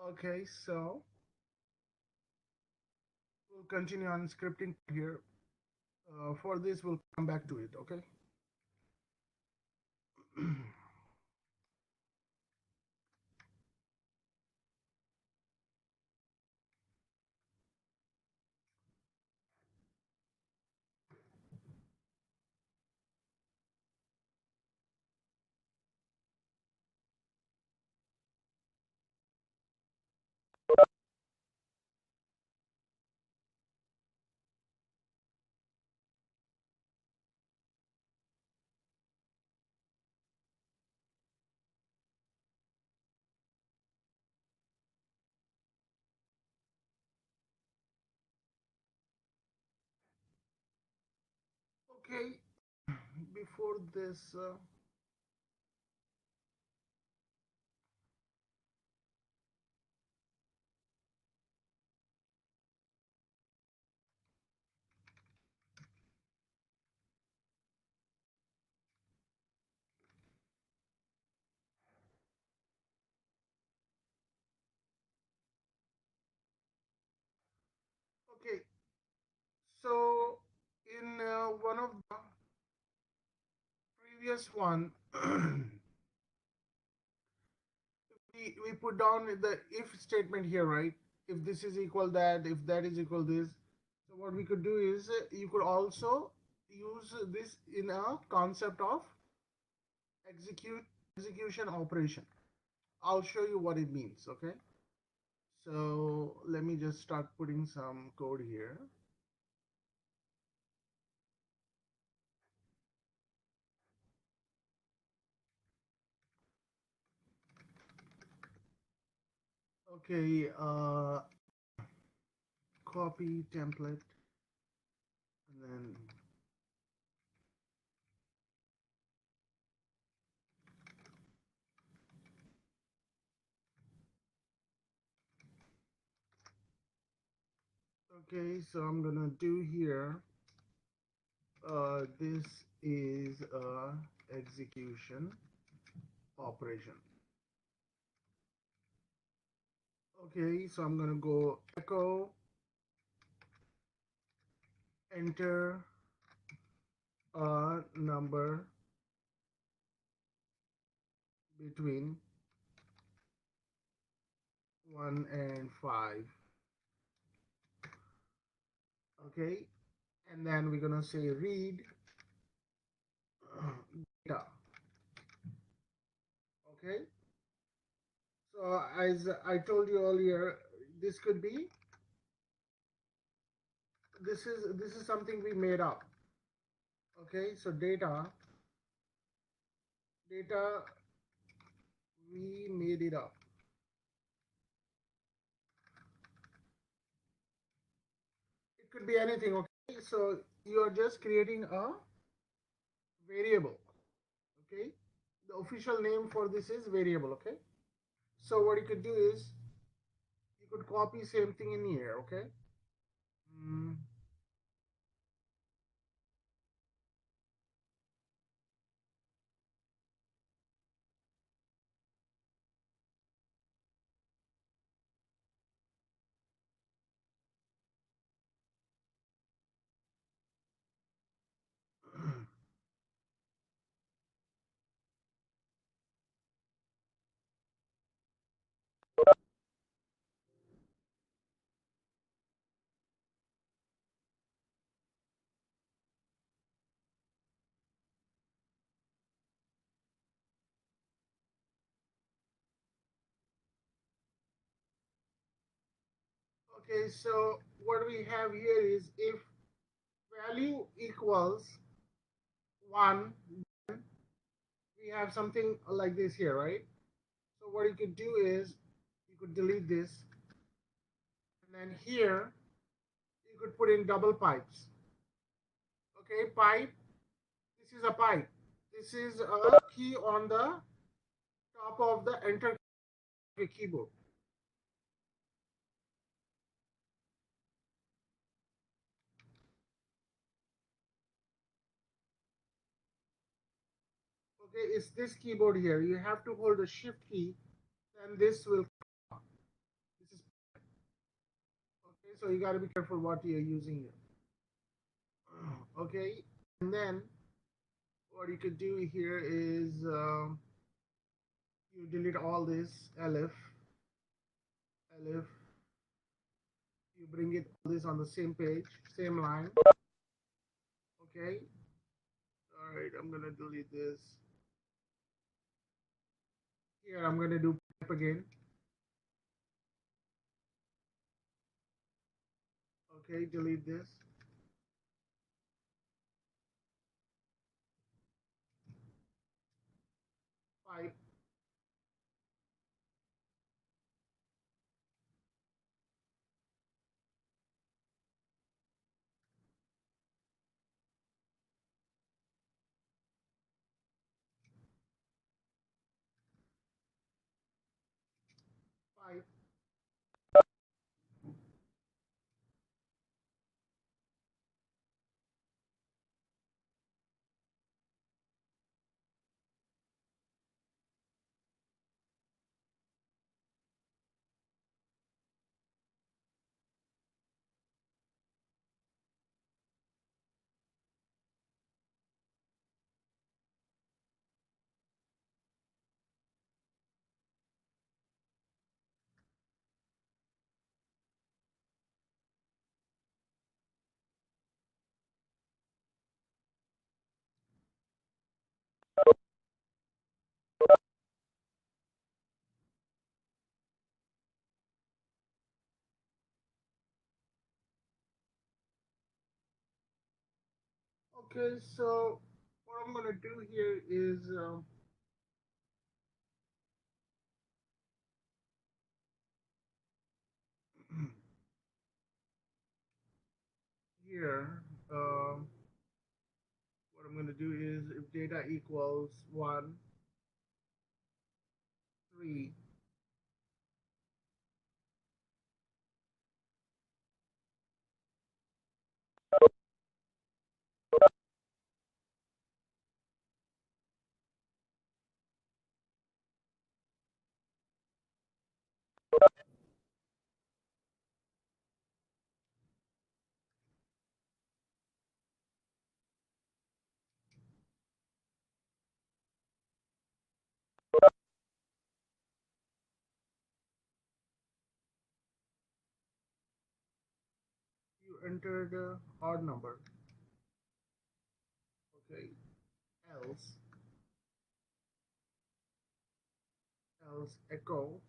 Okay, so we'll continue on scripting here. For this, we'll come back to it, okay? Okay, before this, okay, so in one of the previous one, we put down the if statement here, right? If this is equal that, if that is equal this. So what we could do is you could also use this in a concept of execution operation. I'll show you what it means, okay? So let me just start putting some code here. Okay, copy template, and then okay, so I'm gonna do here. This is a execution operation. Okay, so I'm gonna go echo, enter a number between 1 and 5. Okay, and then we're gonna say read data. Okay, so as I told you earlier, this could be this is something we made up. Okay, so data we made it up. It could be anything. Okay, so you are just creating a variable. Okay, the official name for this is variable. Okay, so what you could do is you could copy same thing in here. Okay. Mm. Okay, so what we have here is if value equals 1, we have something like this here, right? So what you could do is you could delete this, and then here you could put in double pipes. Okay, pipe, this is a pipe. This is a key on the top of the enter keyboard. Okay, it's this keyboard here. You have to hold the shift key, then this will. So you got to be careful what you're using here. Okay, and then what you could do here is you delete all this elif, you bring it all this on the same page, same line. Okay, all right, I'm gonna delete this. Here I'm gonna do pipe again. Okay, delete this. Pipe. Pipe. Okay, so what I'm gonna do here is here, what I'm gonna do is if data equals 1, 3, you enter the odd number. Okay, else, else echo,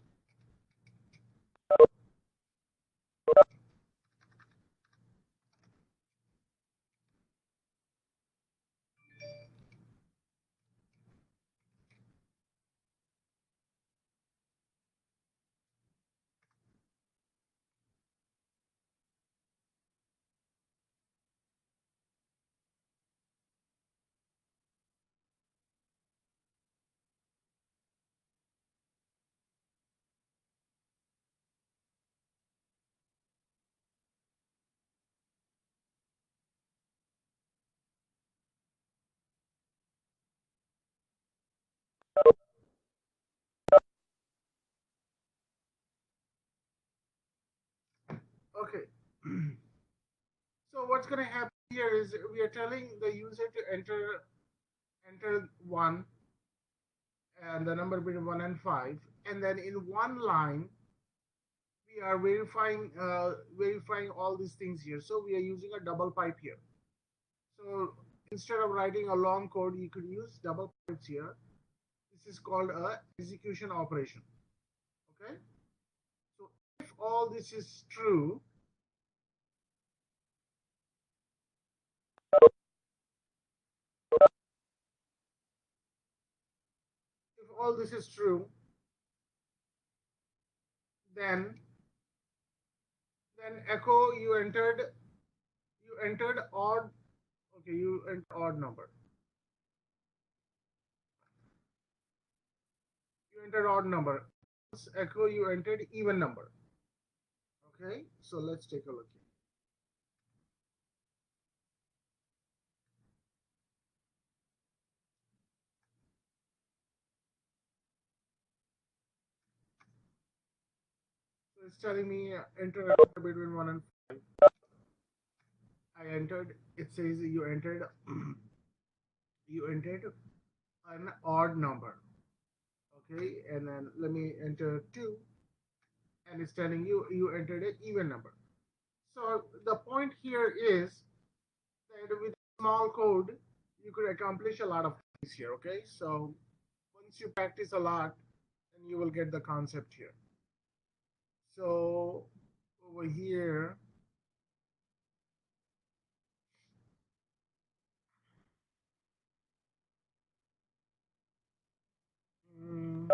okay. So what's gonna happen here is we are telling the user to enter 1 and the number between 1 and 5, and then in one line we are verifying all these things here. So we are using a double pipe here. So instead of writing a long code, you could use double pipes here. This is called a execution operation. Okay. So if all this is true, if all this is true, then echo you entered odd. Okay, you entered odd number. You entered odd number. Echo you entered even number. Okay, so let's take a look here. So it's telling me enter between 1 and I entered. It says you entered. You entered an odd number. Okay, and then let me enter 2, and it's telling you you entered an even number. So the point here is that with small code, you could accomplish a lot of things here. Okay, so once you practice a lot, then you will get the concept here. So over here, mm,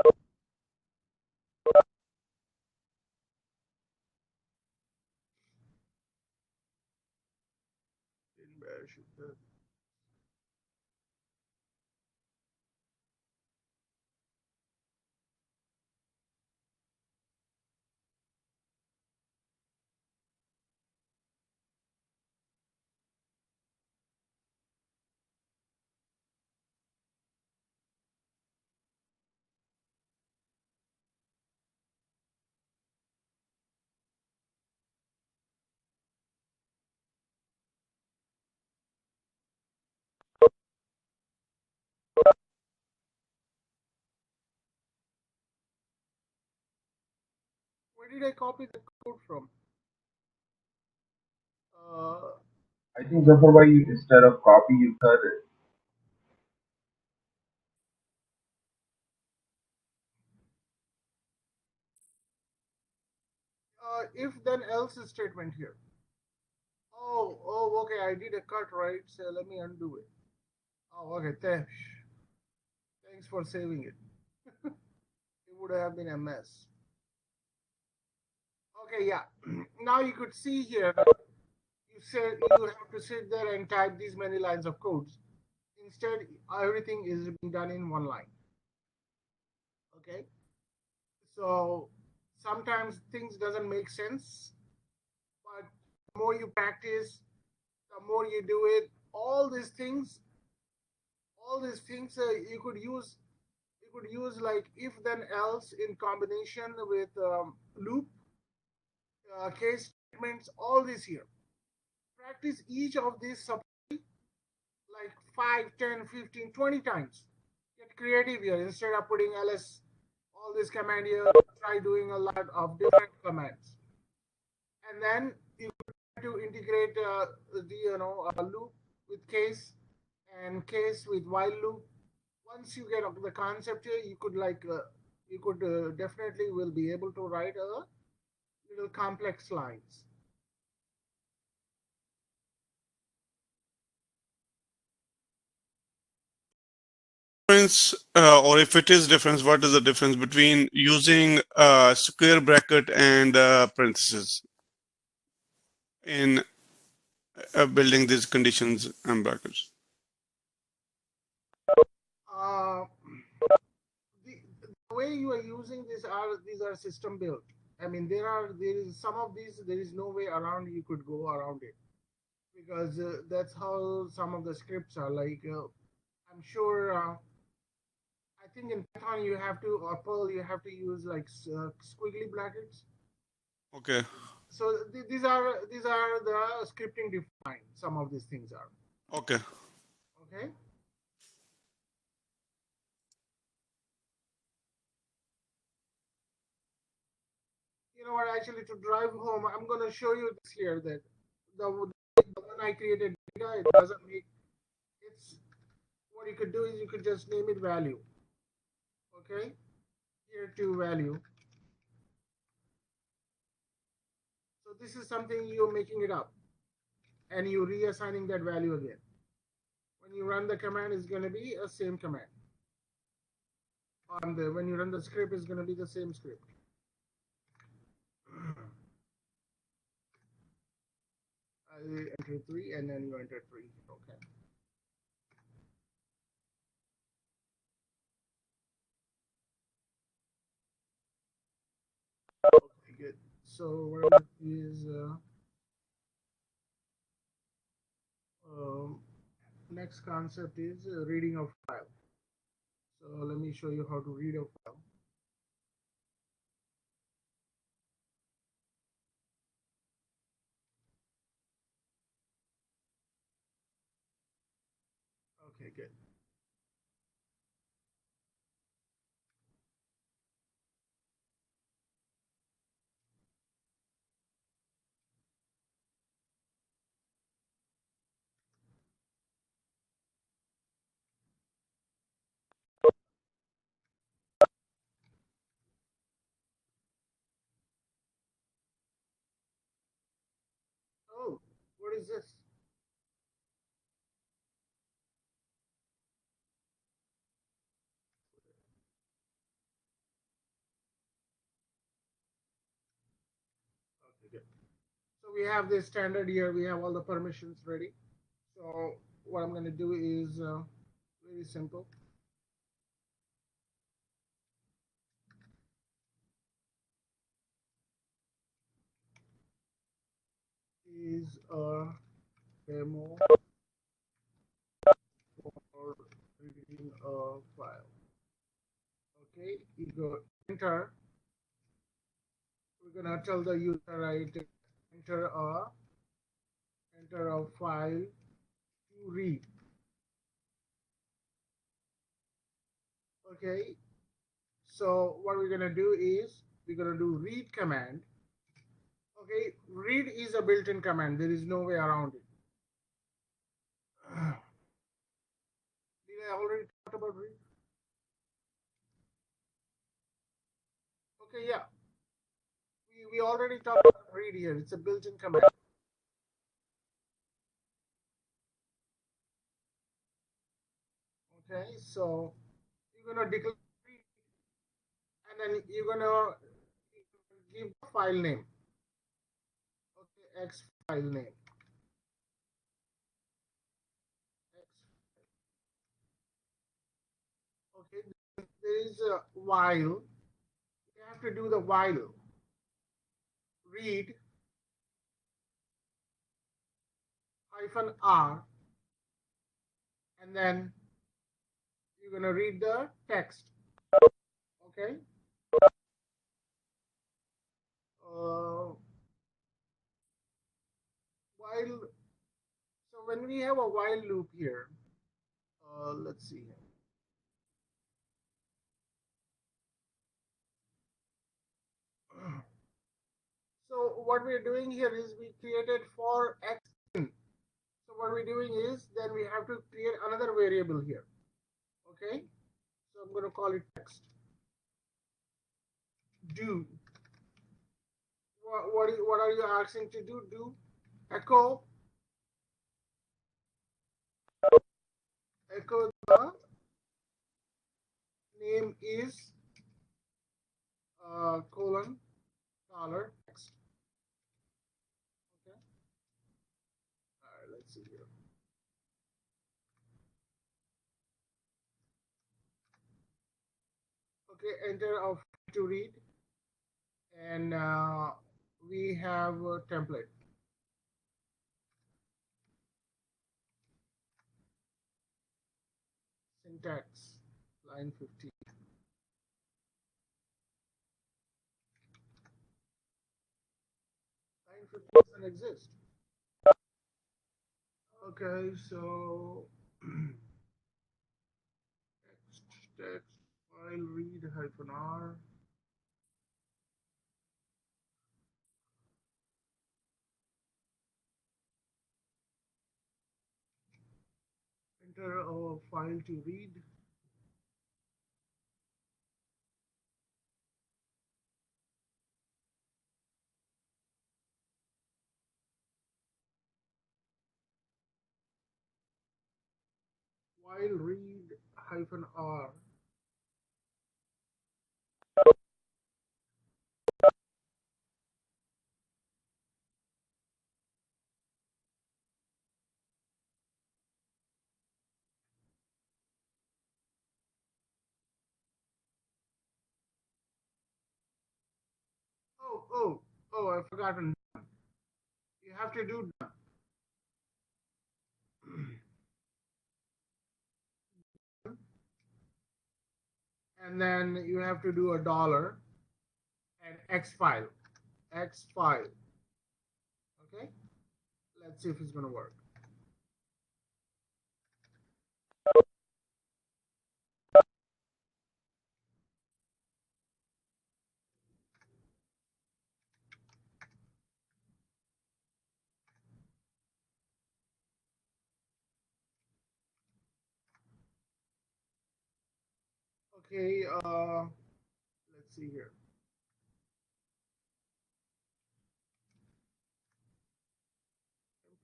where did I copy the code from? Uh, I think Zafar you instead of copy you cut it. if then else statement here. Oh, okay. I did a cut, right? So let me undo it. Oh, okay. Thanks for saving it. It would have been a mess. Okay, yeah. Now you could see here that you said you have to sit there and type these many lines of codes. Instead, everything is being done in one line. Okay. So sometimes things doesn't make sense, but the more you practice, the more you do it. All these things you could use like if then else in combination with loop, case statements, all this here. Practice each of these like 5, 10, 15, 20 times. Get creative here. Instead of putting ls, all this command here, try doing a lot of different commands. And then you have to integrate the loop with case and case with while loop. Once you get the concept here, you could definitely will be able to write a little complex lines. Difference, or if it is difference, what is the difference between using square bracket and parentheses in building these conditions and brackets? Uh, the way you are using these are system built. I mean, there is some of these there is no way around. You could go around it because that's how some of the scripts are. Like I'm sure. I think in Python you have to or Perl you have to use like squiggly brackets. Okay. So these are the scripting defined. Some of these things are Okay. okay. You know what? Actually, to drive home, I'm going to show you this here that the one I created data, it doesn't make it's what you could do is you could just name it value. Okay, here to value. So this is something you're making it up and you reassigning that value again. When you run the command, it's going to be a same command. When you run the script, it's going to be the same script. I enter 3 and then you enter 3. Okay. Okay, good. So what is um, next concept is reading a file. So let me show you how to read a file. Okay, good. Oh, what is this? Okay, good. So we have this standard here. We have all the permissions ready. So what I'm going to do is very simple. Is a demo for reading a file. Okay, you go enter. We're gonna tell the user right enter a file to read. Okay, so what we're gonna do is we're gonna do read command. Okay, read is a built-in command. There is no way around it. Did I already talk about read? Okay, yeah. We already talked about read here. It's a built-in command. Okay, so you're gonna declare read, and then you're gonna give the file name. Okay, X file name. X. Okay, there is a while. You have to do the while. Read hyphen R, and then you're gonna read the text. Okay. While so when we have a while loop here, let's see. So what we're doing here is we created for x in. So what we're doing is then we have to create another variable here. Okay. So I'm going to call it text. Do. What are you asking to do? Do echo the name is colon dollar text. Okay. All right. Let's see here. Okay. Enter of to read, and we have a template. Syntax line 15. Line 15 doesn't exist. Okay, so text file read hyphen R. Enter a file to read. While read hyphen R. Oh, I've forgotten. You have to do and then you have to do a dollar and X file. X file. Okay? Let's see if it's gonna work. Okay, let's see here.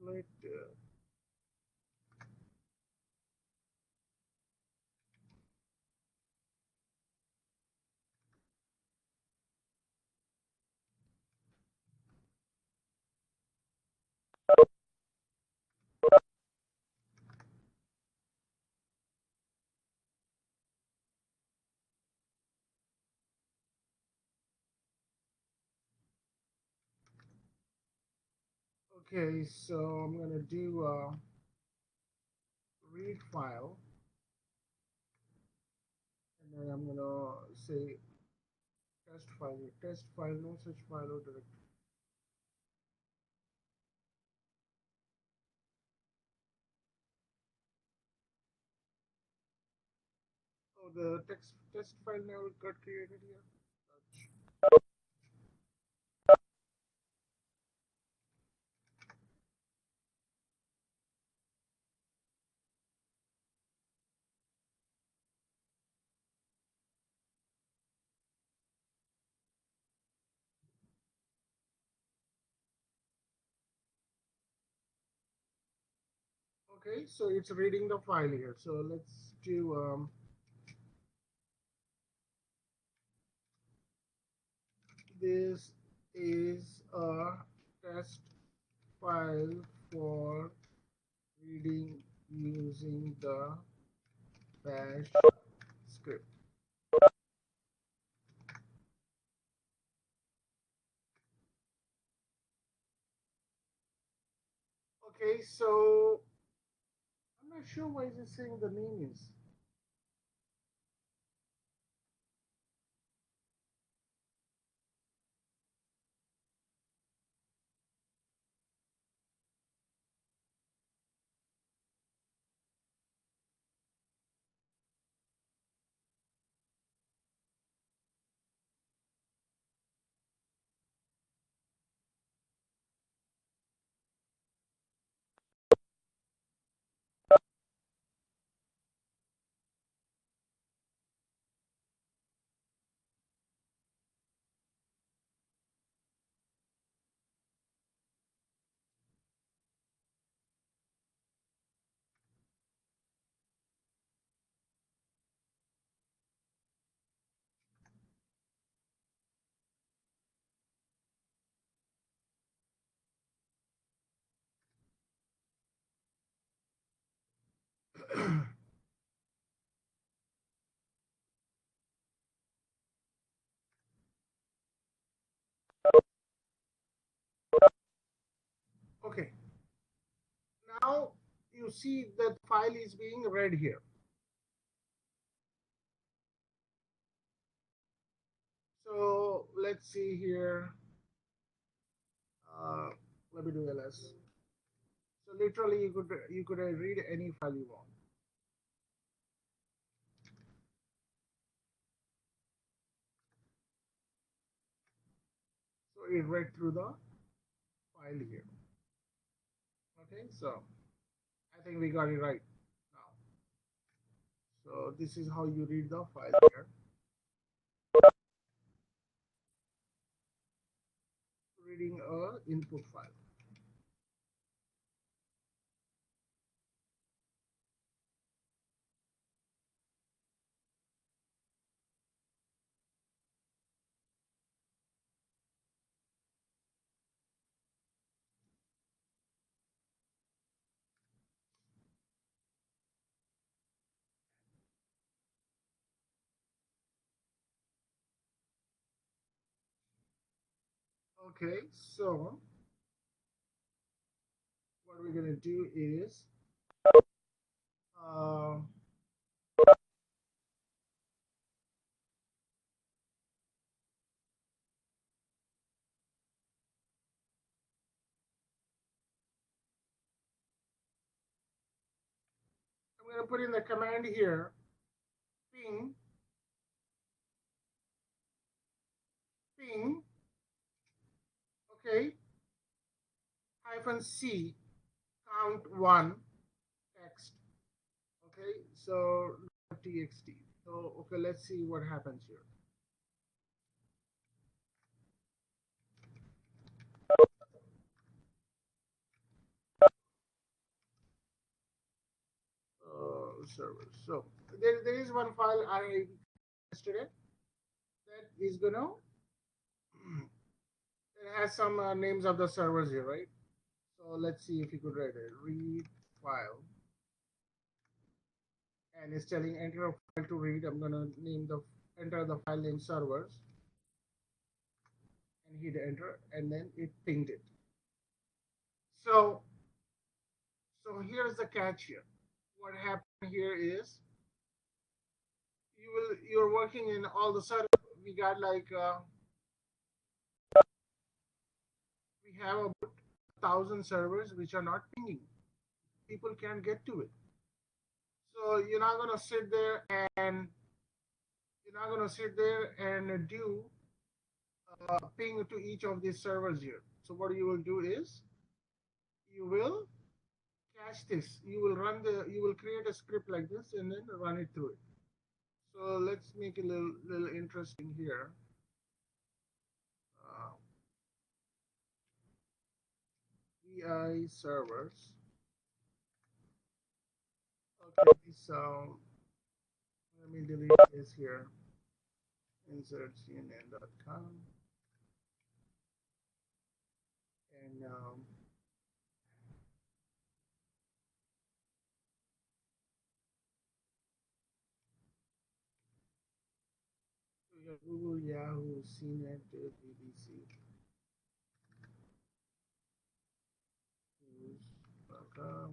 Template. Okay, so I'm gonna do read file, and then I'm gonna say test file. Test file, no such file or directory. Oh, the text test file never got created here. Okay, so it's reading the file here. So let's do this is a test file for reading using the bash script. Okay, so I'm not sure why is it saying the name is. Okay, now you see that file is being read here. So let's see here. Uh, Let me do ls. So literally, you could read any file you want. So it read through the file here. Okay, so I think we got it right now. So this is how you read the file here. Reading a input file. Okay, so what we're gonna do is uh, I'm gonna put in the command here, ping, ping, okay, -c, count one text, okay, so txt. So, okay, let's see what happens here. Servers. So there is one file I yesterday that is gonna it has some names of the servers here, right? So let's see if you could read it. Read file, and it's telling enter a file to read. I'm gonna name the enter the file name servers and hit enter, and then it pinged it. So here's the catch here. What happened here is you're working in all the servers. We got like we have about 1,000 servers which are not pinging. People can't get to it. So you're not gonna sit there and do ping to each of these servers here. So what you will do is you will cache this. You will create a script like this and then run it through it. So let's make it a little interesting here. VI servers. Okay, so let me delete this here. Insert cnn.com and Google, Yahoo, CNET, BBC, News.com.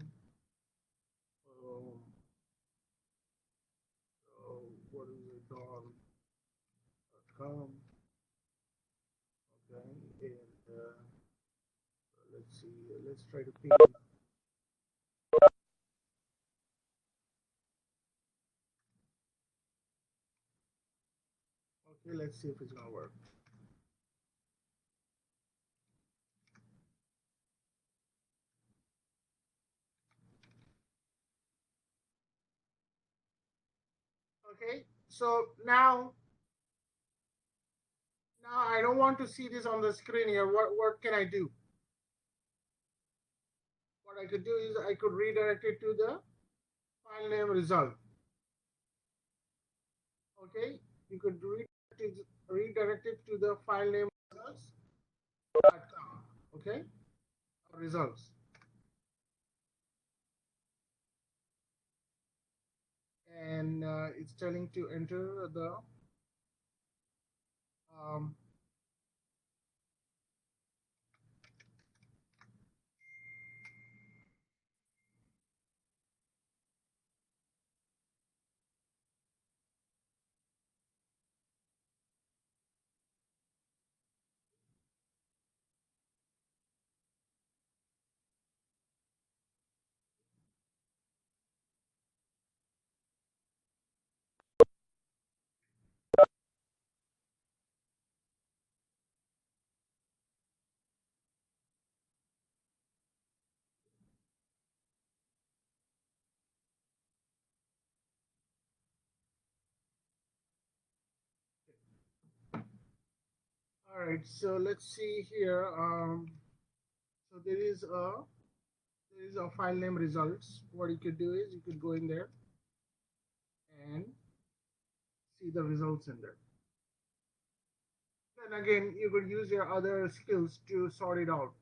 So what is it? Dawn.com. Okay, and let's see. Let's try to ping. Okay, let's see if it's gonna work. Okay, so now I don't want to see this on the screen here. What can I do? What I could do is I could redirect it to the file name result. Okay, you could redirect it to the file name results.com. Okay, results. And it's telling to enter the um, all right, so let's see here. So there is a file name results. What you could do is you could go in there and see the results in there. Then again, you could use your other skills to sort it out.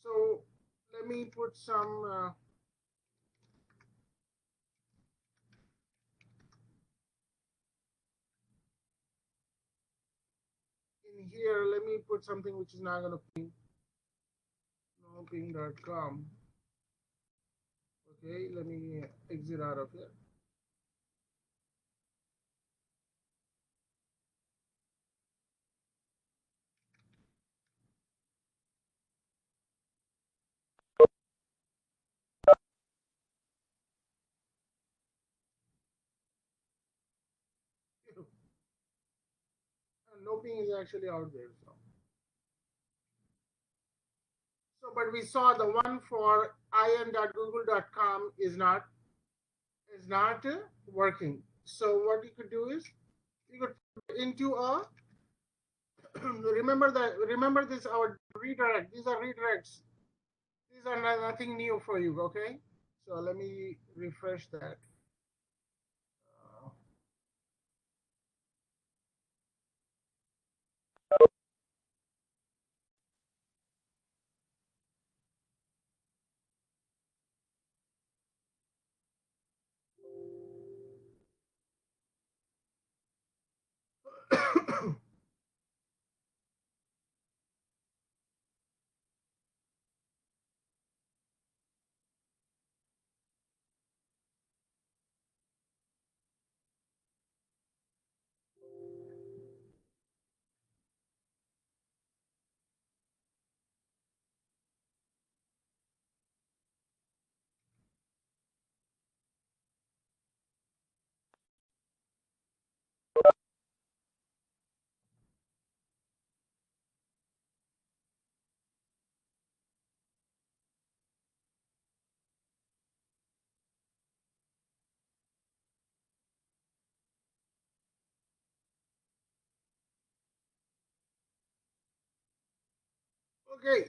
So let me put some in here. Let me put something which is not going to ping. No ping.com. Okay, let me exit out of here. no ping is actually out there. But we saw the one for in.google.com is not working. So what you could do is you could put into a remember this our redirect. These are redirects. These are nothing new for you. Okay. So let me refresh that. Okay.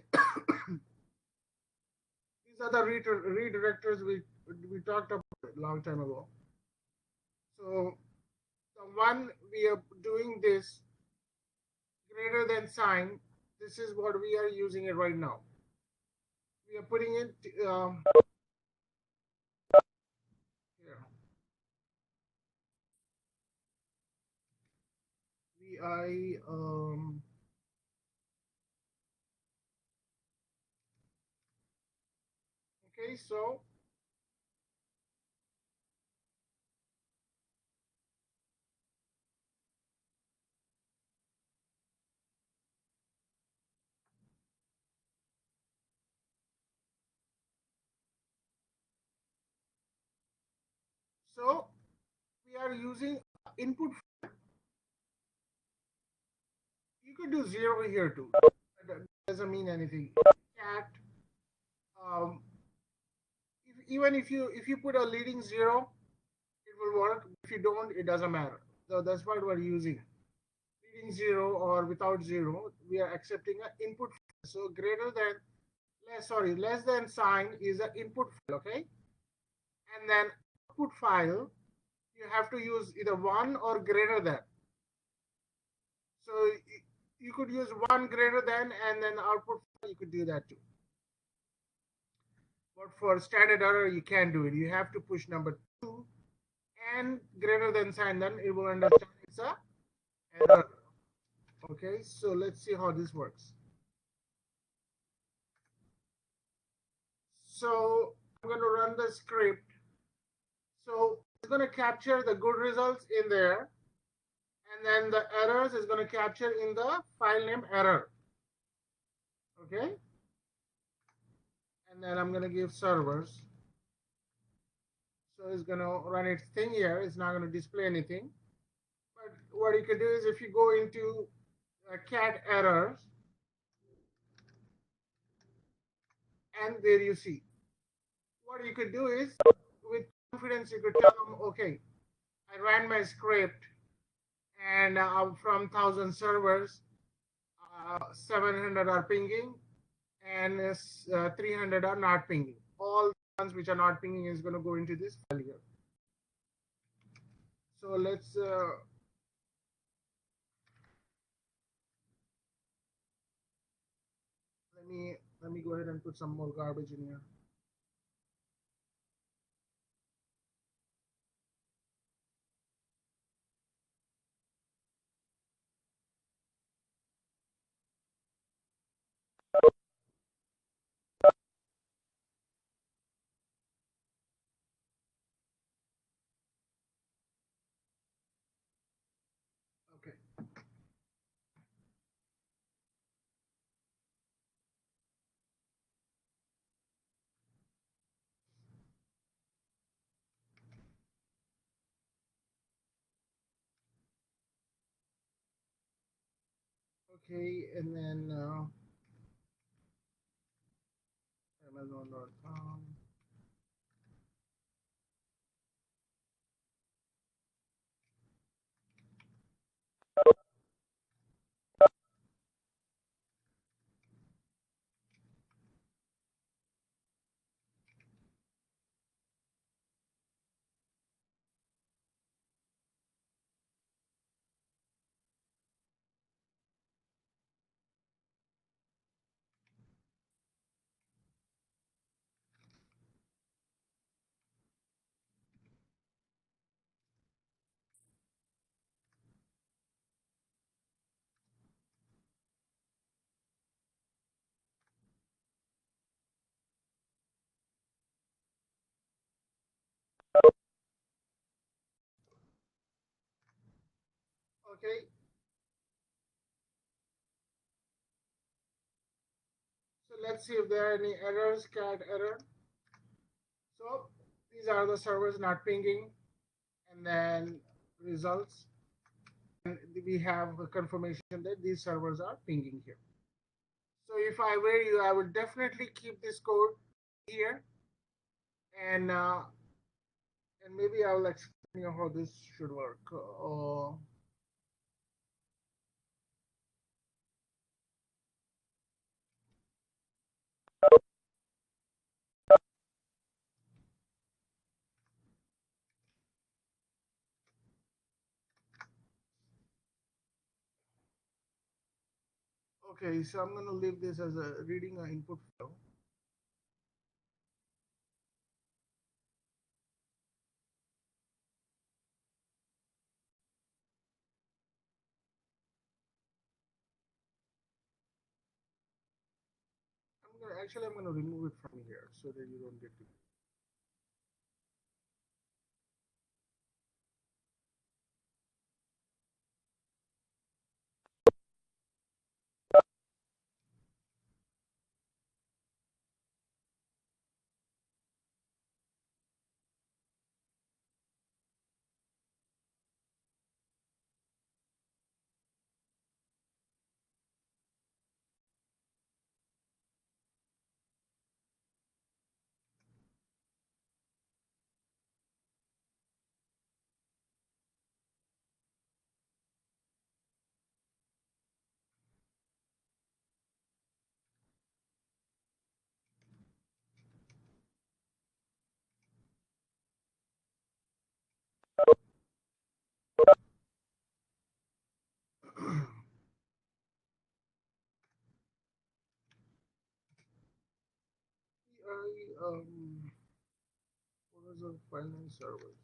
These are the redirectors we talked about a long time ago. So the one we are doing this greater than sign, this is what we are using it right now. We are putting it here. VI okay, so we are using input. You could do 0 here too. That doesn't mean anything. Cat. Um, even if you put a leading 0, it will work. If you don't, it doesn't matter. So that's what we're using. Leading 0 or without 0, we are accepting an input. So greater than less than sign is an input file. Okay, and then output file you have to use either 1 or greater than. So you could use 1 greater than and then output file, you could do that too. But for standard error, you can't do it. You have to push number 2 and greater than sign, then it will understand it's a error. Okay, so let's see how this works. So I'm going to run the script. So it's going to capture the good results in there, and then the errors is going to capture in the file name error. Okay, and then I'm going to give servers. So it's going to run its thing here. It's not going to display anything. But what you can do is if you go into cat errors, and there you see. What you could do is, with confidence, you could tell them, okay, I ran my script, and from 1,000 servers, 700 are pinging, and 300 are not pinging. All the ones which are not pinging is going to go into this file here. So let's let me go ahead and put some more garbage in here. Okay. Okay, and then Amazon.com. Okay, so let's see if there are any errors, cat error. So these are the servers not pinging, and then results. And we have a confirmation that these servers are pinging here. So if I were you, I would definitely keep this code here, and maybe I will explain you how this should work. Okay, so I'm going to leave this as a reading an input file. I'm going to remove it from here so that you don't get to. What was the finance service?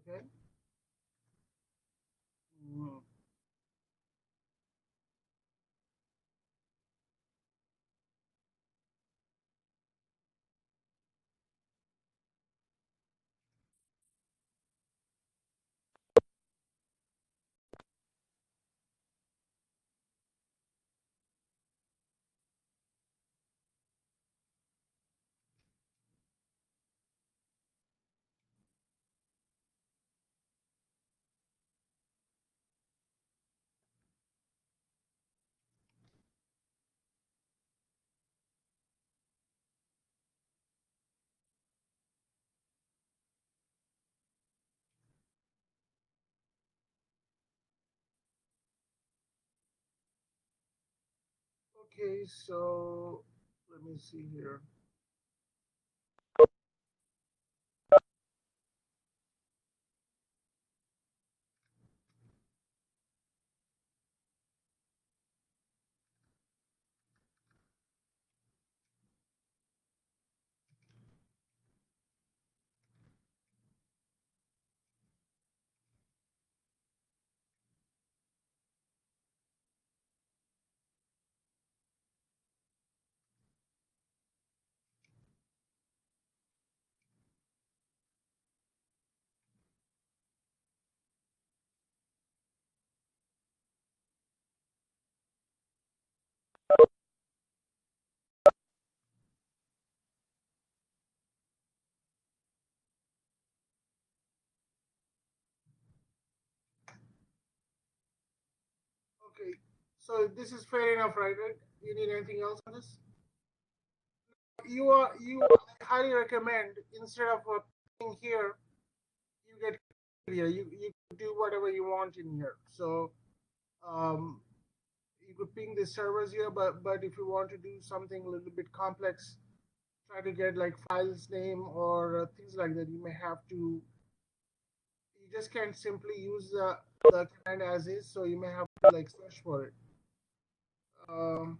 Okay. Mm, okay, so let me see here. So this is fair enough, right? You need anything else on this? You I highly recommend, instead of playing here, you get here. You do whatever you want in here. So um, you could ping the servers here, but if you want to do something a little bit complex, try to get like files name or things like that, you may have to. You just can't simply use the command as is, so you may have to like search for it. Um,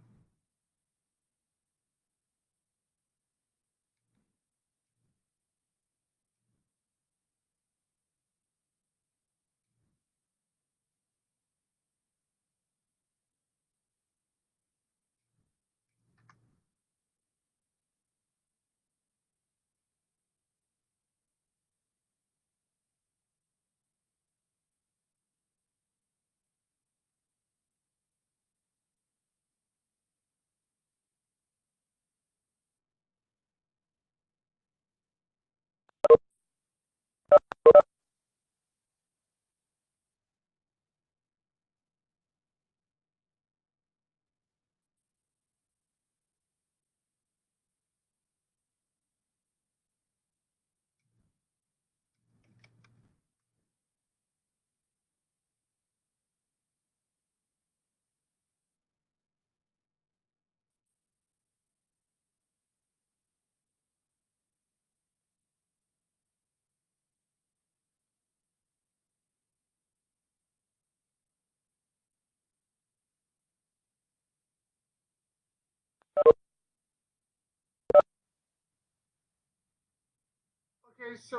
okay, so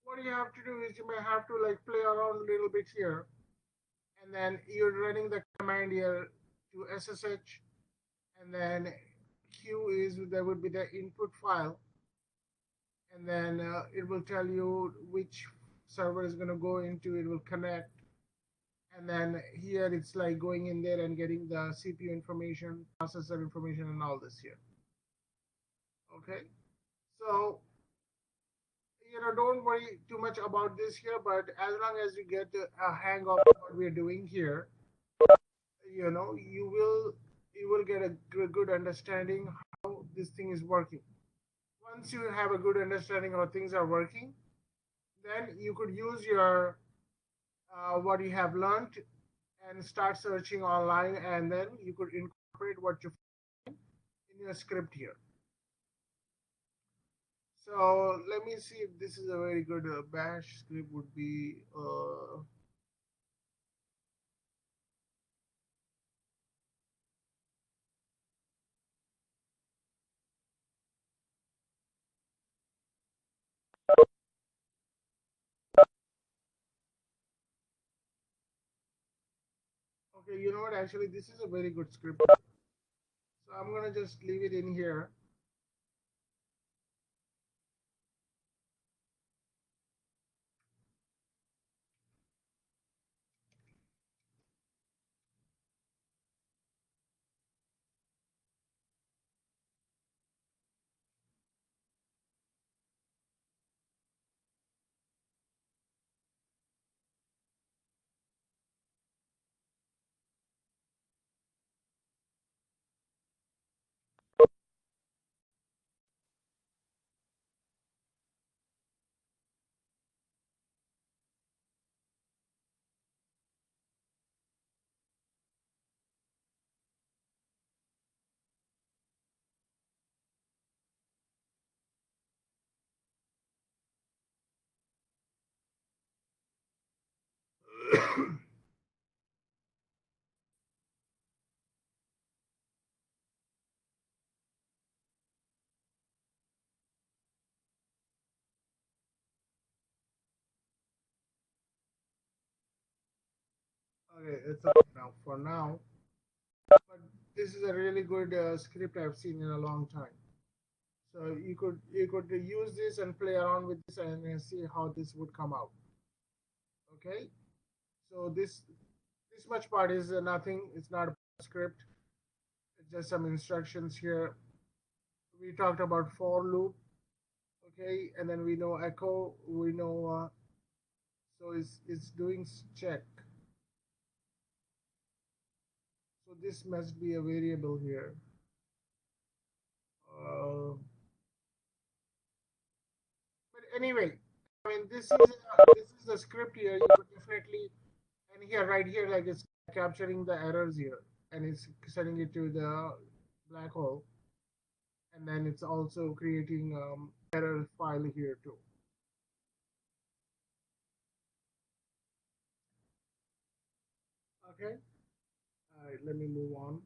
what you have to do is you may have to like play around a little bit here, and then you're running the command here to SSH, and then Q is there would be the input file, and then it will tell you which server is going to go into. It will connect, and then here it's like going in there and getting the CPU information, processor information, and all this here. Okay, so don't worry too much about this here, but as long as you get a hang of what we're doing here, you will get a good understanding how this thing is working. Once you have a good understanding how things are working, then you could use your what you have learned and start searching online, and then you could incorporate what you find in your script here. So let me see if this is a very good bash script would be. Okay, you know what? Actually, this is a very good script. So I'm gonna just leave it in here. Okay, it's okay now for now. But this is a really good script I've seen in a long time. So you could use this and play around with this and see how this would come out. Okay. So this much part is nothing. It's not a script. It's just some instructions here. We talked about for loop. Okay, and then we know echo. We know so it's doing check. this must be a variable here. But anyway, I mean, this is the script here. You could definitely, and here, right here, like it's capturing the errors here, and it's sending it to the black hole, and then it's also creating error file here too. Okay. All right. Let me move on.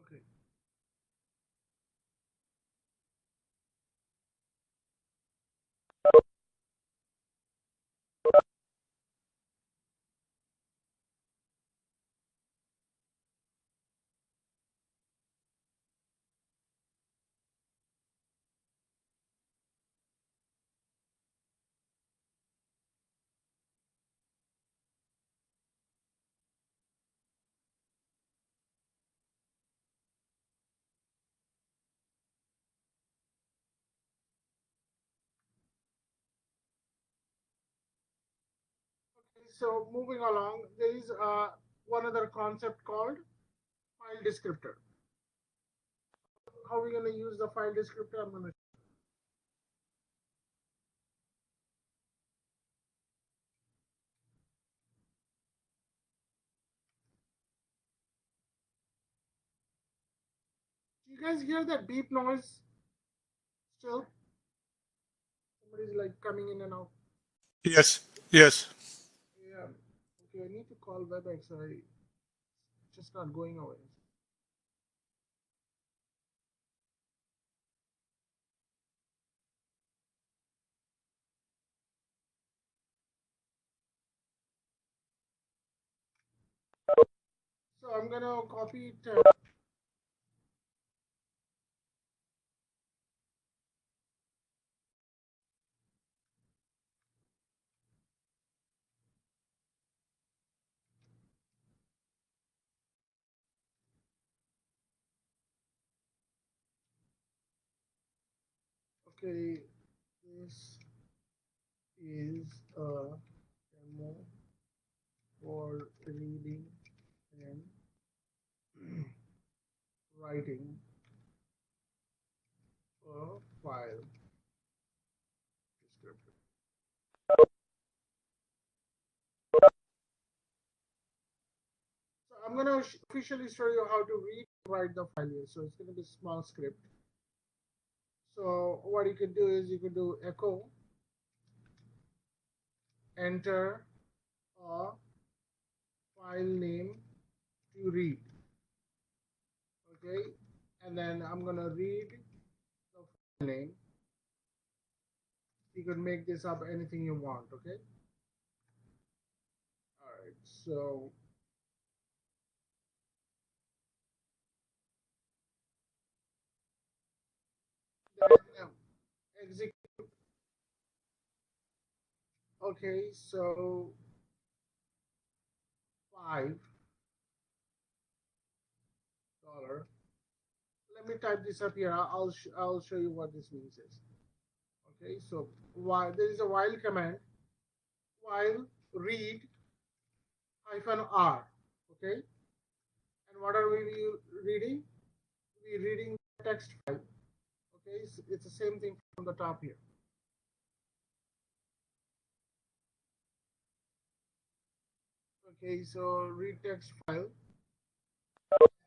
Okay. So moving along, there is one other concept called file descriptor. How are we going to use the file descriptor? I'm going to. Do you guys hear that beep noise still? Somebody's like coming in and out. Yes, yes. Yeah. Okay, I need to call WebEx. It's just not going away. So I'm gonna copy it. Okay, this is a demo for reading and writing a file descriptor. So I'm gonna officially show you how to read and write the file here. So it's gonna be a small script. So what you could do is you could do echo, enter a file name to read. Okay, and then I'm gonna read the file name. You could make this up anything you want. Okay. All right. So then execute. Okay. So $5. Let me type this up here. I'll show you what this means is. Okay, so while there is a while command, while read -r. Okay, and what are we reading? We're reading the text file. Okay, it's the same thing from the top here. Okay, so read text file.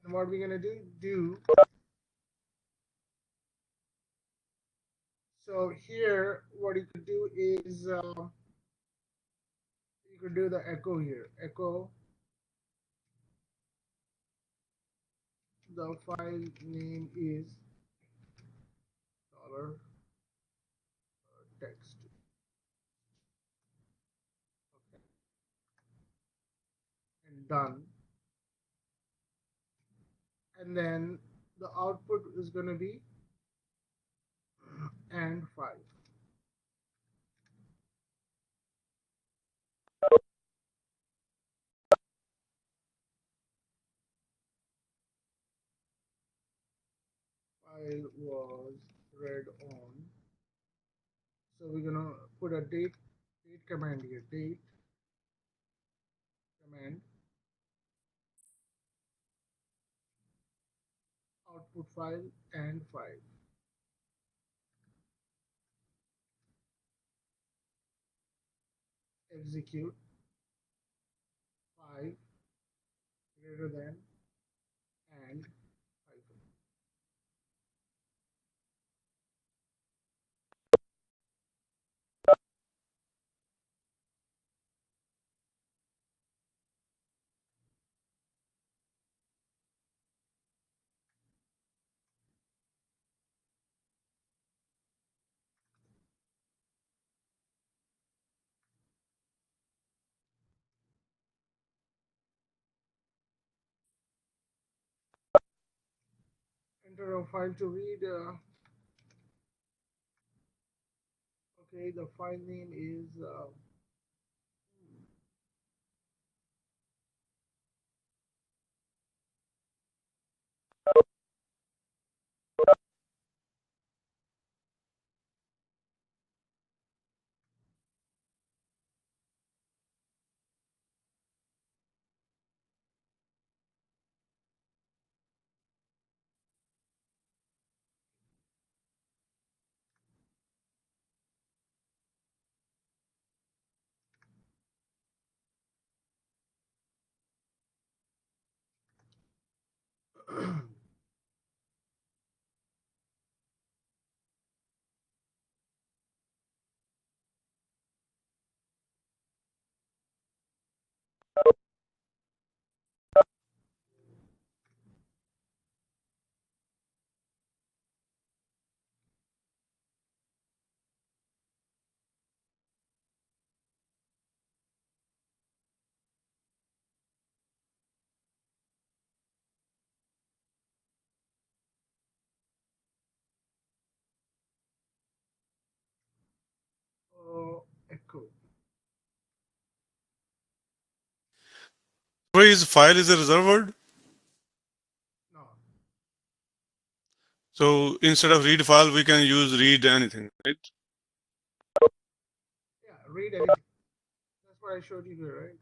And what we're gonna do. So here, what you could do is you could do the echo here. Echo. The file name is $text. Okay, and done. And then the output is going to be and 5. File was read on. So we're gonna put a date command here. Date command output file and 5. Execute 5 greater than and hyphen. Enter a file to read. Okay, the file name is echo. Where is file is a reserved word? No. So instead of read file, we can use read anything, right? Yeah, read anything. That's what I showed you here, right?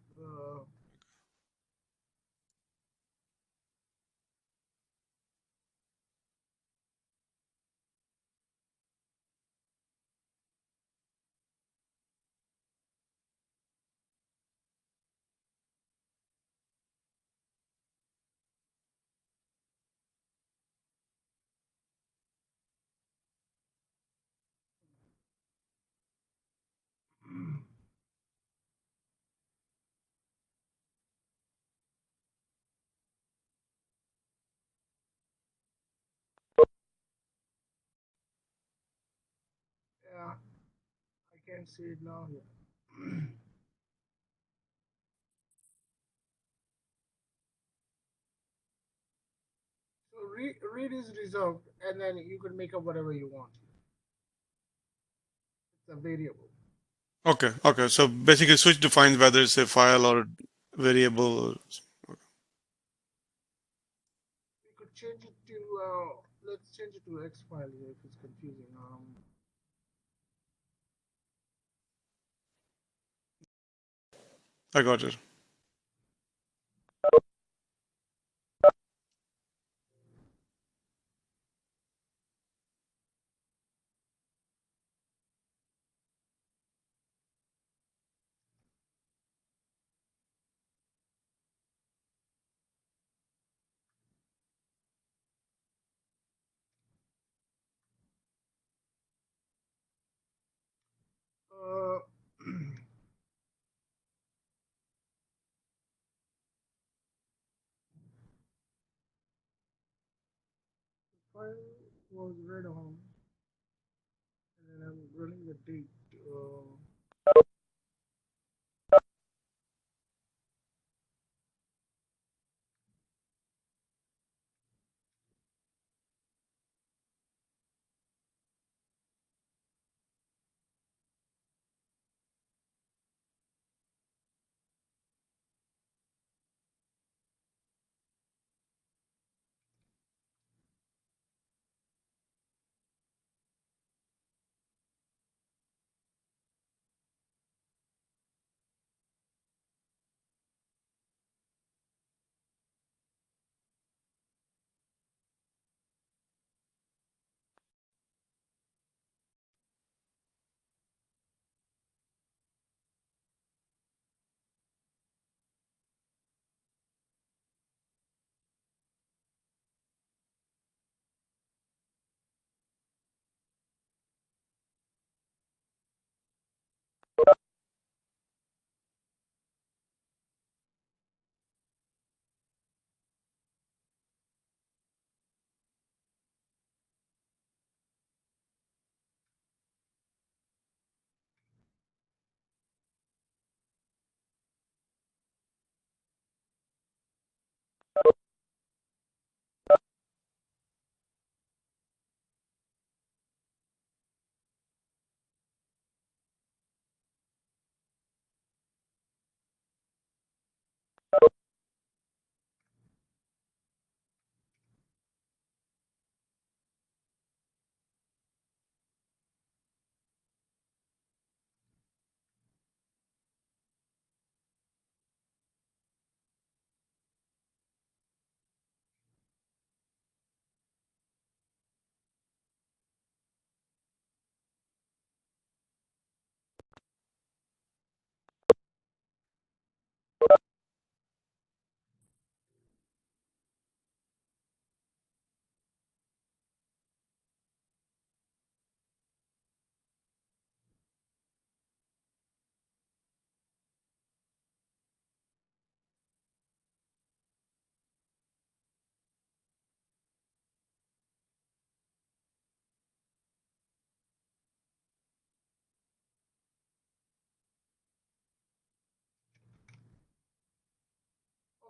Yeah, I can see it now here. So read is reserved, and then you can make up whatever you want. It's a variable. Okay. So basically, switch defines whether it's a file or variable. We could change it to let's change it to X file here if it's confusing. I got it. uh, file was read on, and then I'm running the date.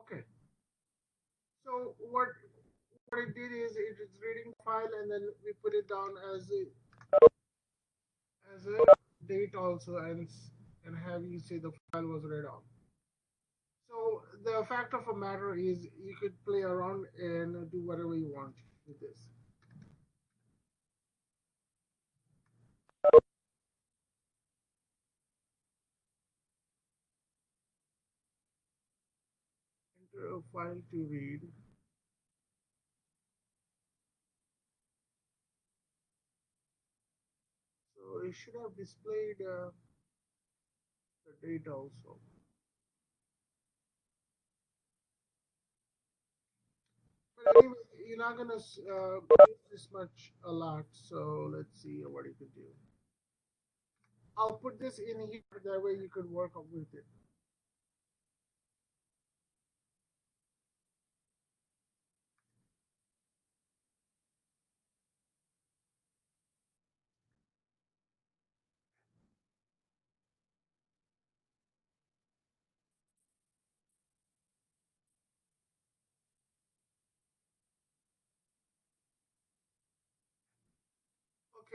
Okay, so what it did is it is reading the file and then we put it down as a date also, and have you say the file was read on. So the fact of a matter is you could play around and do whatever you want with this. Enter a file to read. So it should have displayed the date also. But anyway, you're not gonna use this much a lot. So let's see what you could do. I'll put this in here. That way you could work up with it.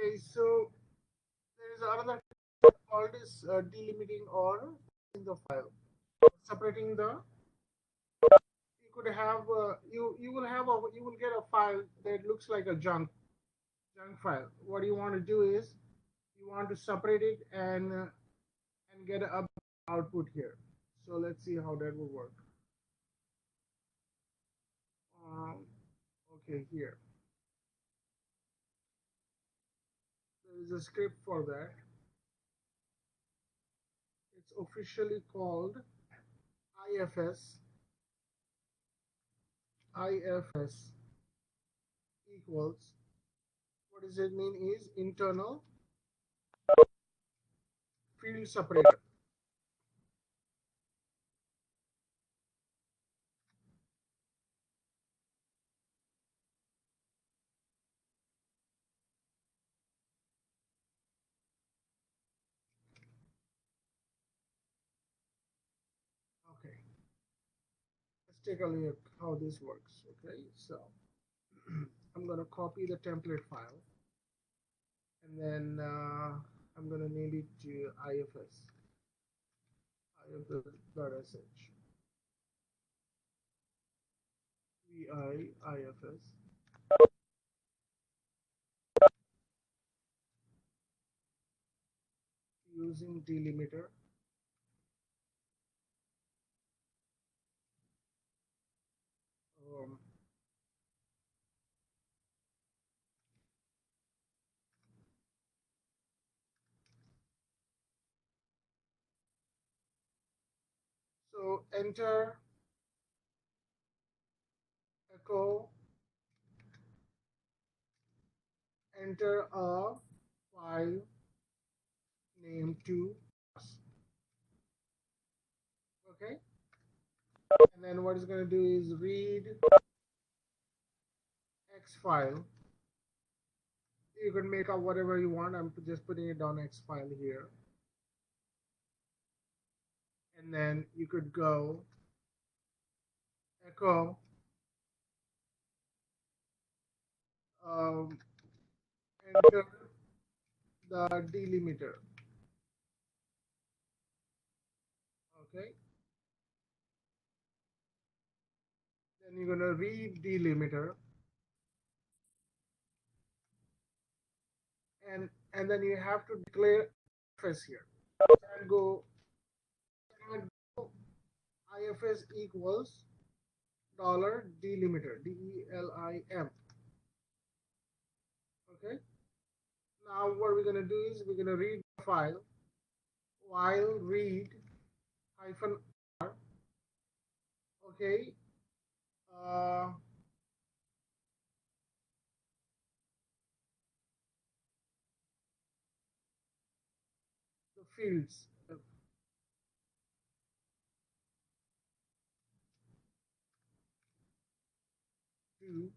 Okay, so there is another called is delimiting or in the file. separating the, you could have you will have a, you will get a file that looks like a junk file. What you want to do is you want to separate it and get a output here. So let's see how that will work. um, okay, here there is a script for that. It's officially called ifs. Ifs equals, what does it mean is internal field separator. Okay, let's take a look how this works. Okay, so I'm going to copy the template file, and then I'm going to name it to ifs.sh, ifs using delimiter. Um, so echo, enter a file name to us. Okay, and then what it's going to do is read X file. You can make up whatever you want. I'm just putting it down X file here. And then you could go echo enter the delimiter. Okay. Then you're gonna read delimiter, and then you have to declare ifs here. And go ifs equals dollar delimiter, DELIM. Okay. Now what we're gonna do is we're gonna read the file while read hyphen R. Okay. Uh, the fields to,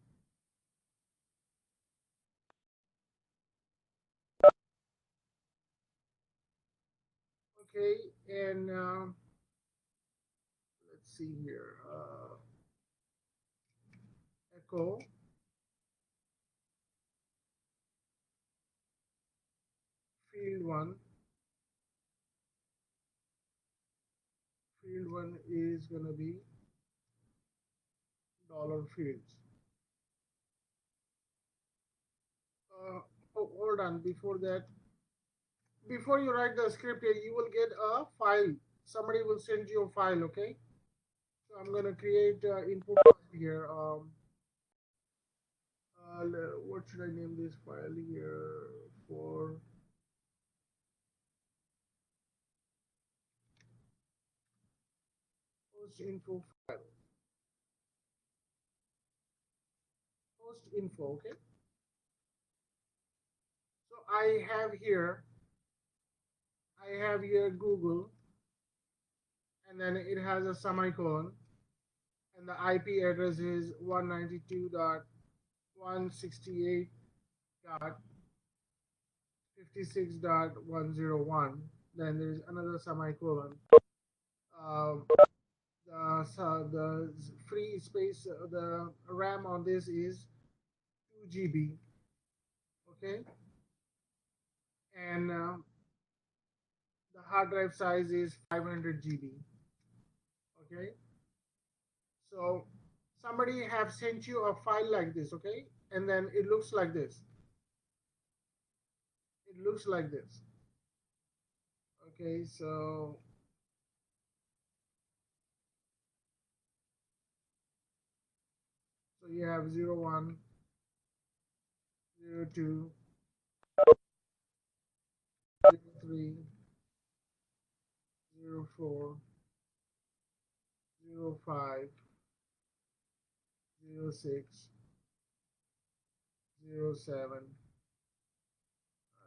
okay, and let's see here, echo field one. Field one is gonna be dollar fields. Oh, hold on. Before that, before you write the script here, you will get a file. Somebody will send you a file. Okay. So I'm gonna create input file here. What should I name this file here for? Post info file. Post info. Okay. So I have here Google, and then it has a semicolon, and the IP address is 192.168.56.101. Then there's another semicolon. Um, the free space, the RAM on this is 2 GB. Okay, and the hard drive size is 500 GB. Okay, so somebody have sent you a file like this, okay, and then it looks like this. It looks like this. Okay, so you have 01, 02, 03, 04, 05, 06, 07.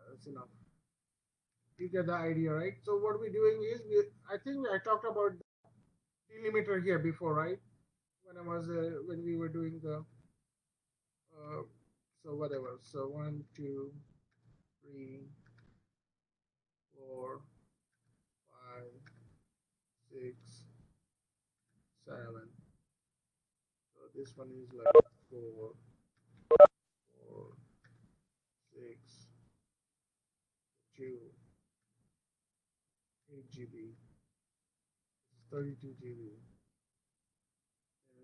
That's enough. You get the idea, right? So what we're doing is, I think I talked about the delimiter here before, right? When we were doing the, so whatever. So 1, 2, 3, 4, 5, 6, 7. So this one is like 4, 4, 6, 2, 8 GB, 32 GB,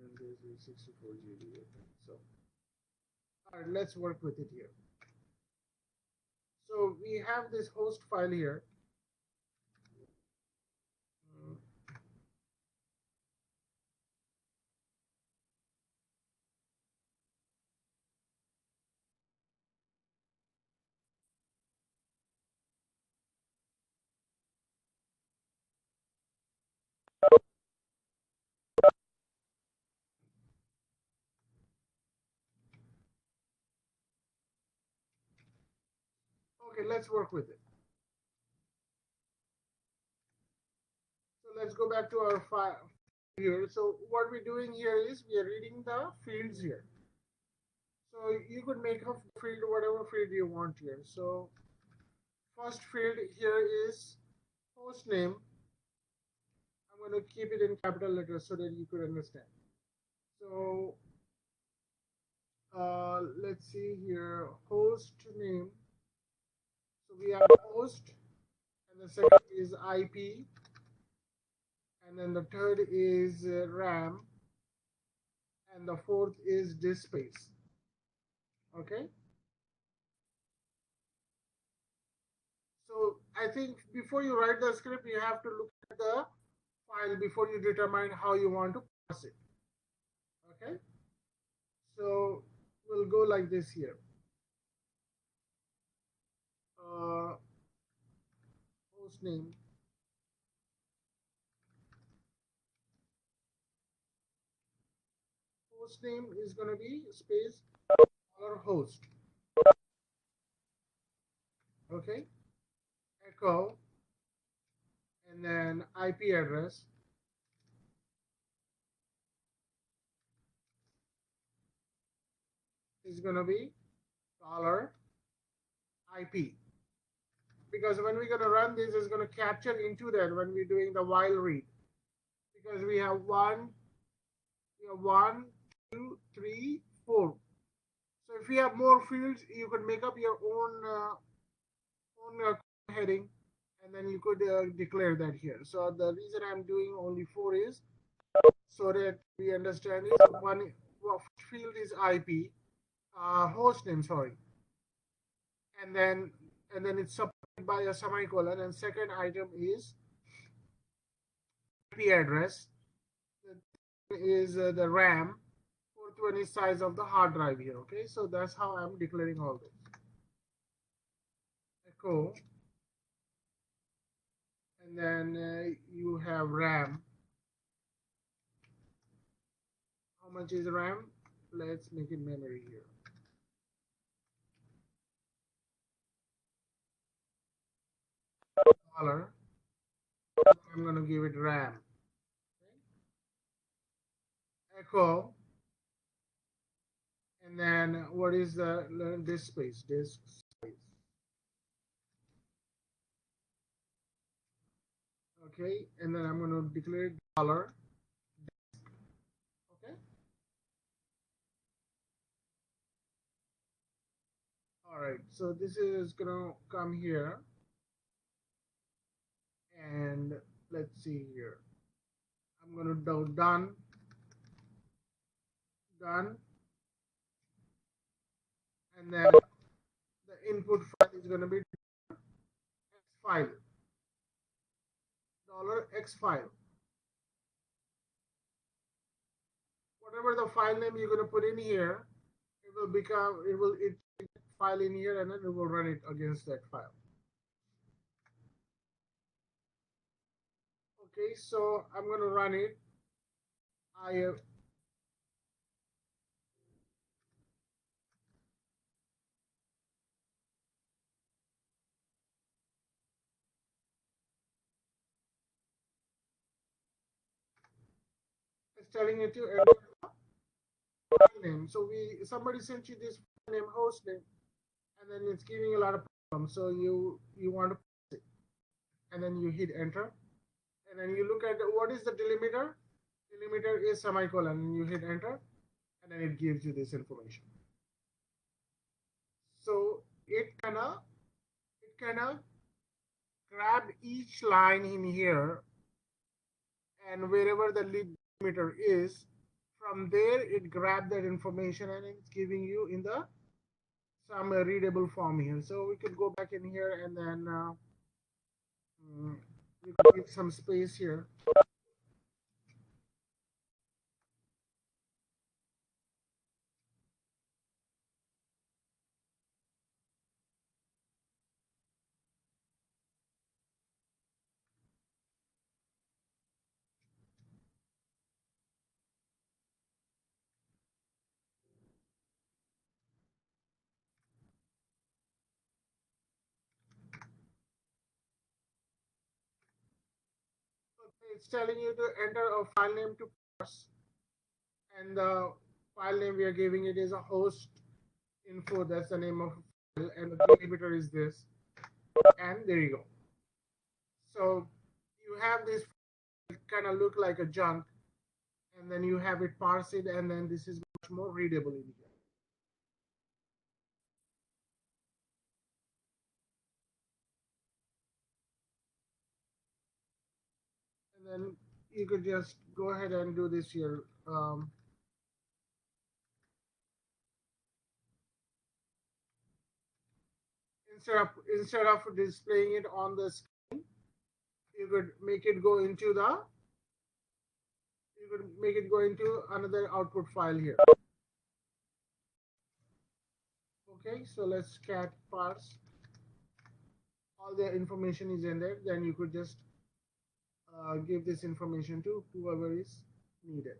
and this is 64 GB. I think. So, all right, let's work with it here. So we have this host file here. Okay, let's work with it. So let's go back to our file here. So what we're doing here is we are reading the fields here. So you could make a field whatever field you want here. So first field here is host name. I'm going to keep it in capital letters so that you could understand. So let's see here, host name. So we have host, and the second is IP, and then the third is RAM, and the fourth is disk space. Okay. So I think before you write the script, you have to look at the file before you determine how you want to pass it. Okay. So we'll go like this here. Host name. Host name is going to be space $host. Okay. Echo, and then IP address is going to be $IP, because when we're going to run this, it's going to capture into that when we're doing the while read, because we have one, 2, 3, 4. So if you have more fields, you could make up your own heading, and then you could declare that here. So the reason I'm doing only 4 is so that we understand is one field is IP, host name, sorry, and then it's separated by a semicolon, and second item is IP address. Is the RAM, 420 size of the hard drive here. Okay, so that's how I'm declaring all this. Echo, and then you have RAM. How much is RAM? Let's make it memory here. $. I'm going to give it RAM. Okay. Echo, and then what is the disk space? Disk space. Okay, and then I'm going to declare $. Okay. All right, so this is going to come here, and let's see here. I'm going to do done, and then the input file is going to be x file, $x file. Whatever the file name you're going to put in here, it file in here, and then it will run it against that file. Okay, so I'm going to run it. It's telling you to enter the file name. So somebody sent you this file name, host name, and then it's giving you a lot of problems. So you want to pass it, and then you hit enter, and then you look at what is the delimiter. Delimiter is semicolon, and you hit enter, and then it gives you this information. So it kind of grab each line in here, and wherever the delimiter is, from there it grabbed that information and it's giving you in the some readable form here. So we could go back in here, and then we could give some space here. It's telling you to enter a file name to parse, and the file name we are giving it is a host info. That's the name of file, and the delimiter is this, and there you go. So you have this kind of look like a junk, and then you have it parse it, and then this is much more readable in here. And then you could just go ahead and do this here. Instead of displaying it on the screen, you could make it go into another output file here. Okay, so let's cat parse. All the information is in there. Then you could just give this information to whoever is needed.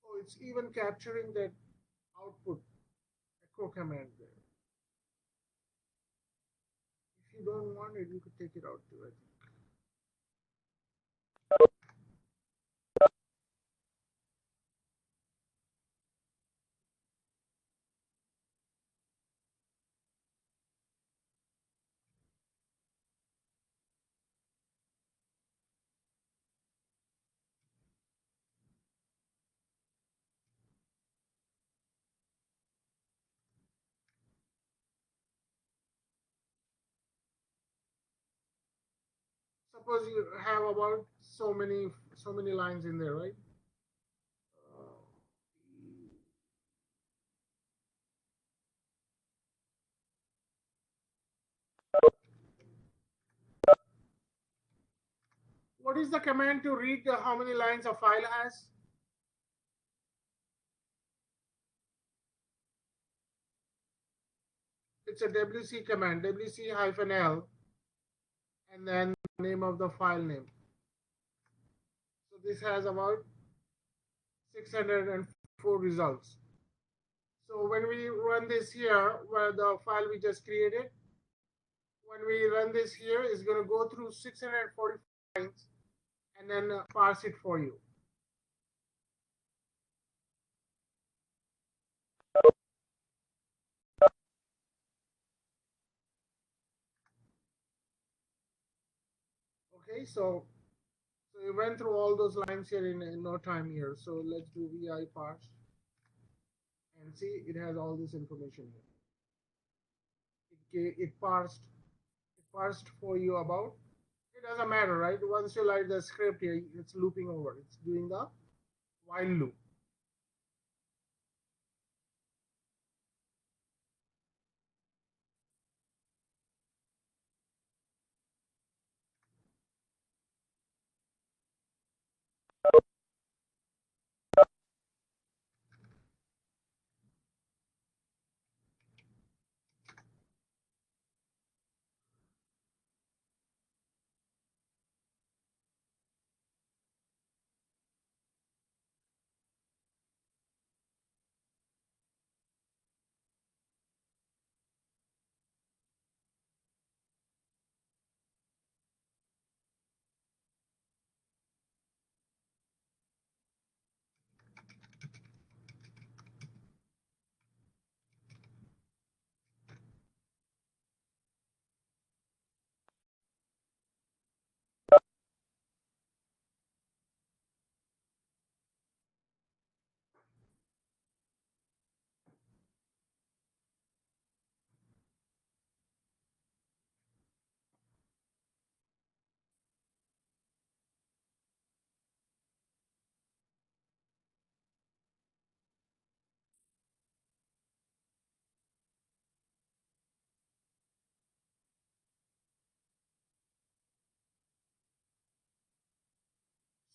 Oh, it's even capturing that output echo command there. If you don't want it, you could take it out too, I think. Suppose you have about so many lines in there, right? What is the command to read how many lines a file has? It's a wc command, wc-l, and then the name of the file name. So this has about 604 results. So when we run this here, where the file we just created, when we run this here, it's going to go through 640 lines and then parse it for you. Okay, so we went through all those lines here in no time here. So let's do vi parse and see it has all this information here. It parsed for you about. It doesn't matter, right? Once you write the script here, it's looping over. It's doing the while loop.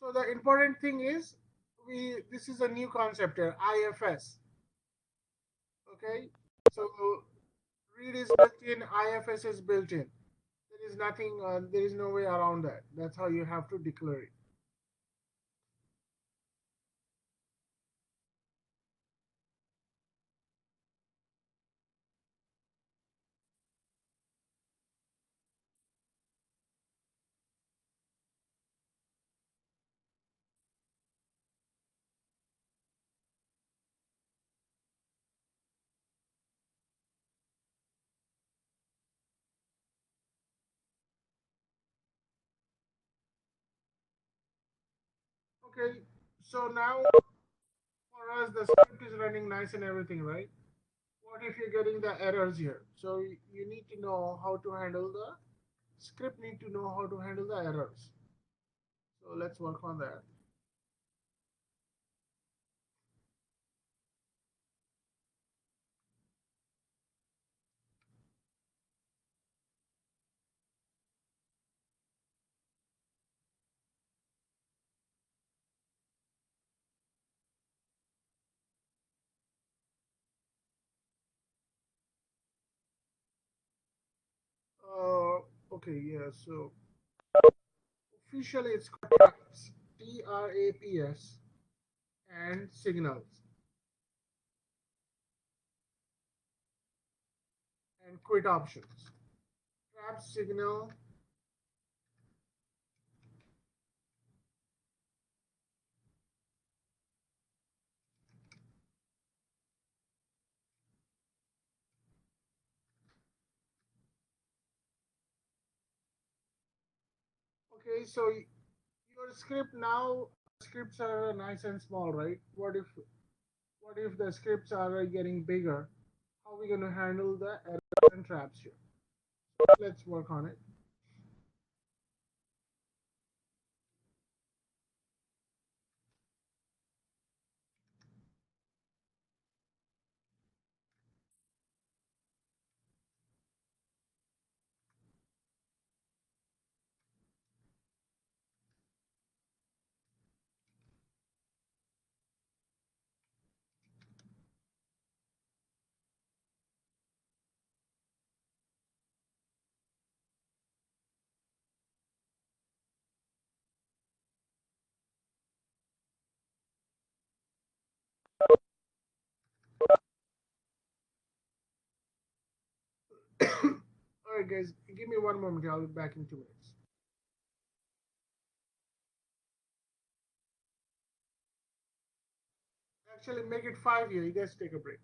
So the important thing is this is a new concept here, IFS. Okay, so read is built in, IFS is built in. There is nothing. There is no way around that. That's how you have to declare it. Okay, so now for us the script is running nice and everything, right? What if you're getting the errors here? So you need to know how to handle the script. Need to know how to handle the errors. So let's work on that. Okay, yeah. So officially it's called traps, TRAPS, and signals and quit options. Trap signal. Okay, so your script now, scripts are nice and small, right? What if the scripts are getting bigger? How are we going to handle the errors and traps here? Let's work on it. All right, guys, give me one moment. I'll be back in 2 minutes. Actually, make it 5 here. You guys take a break.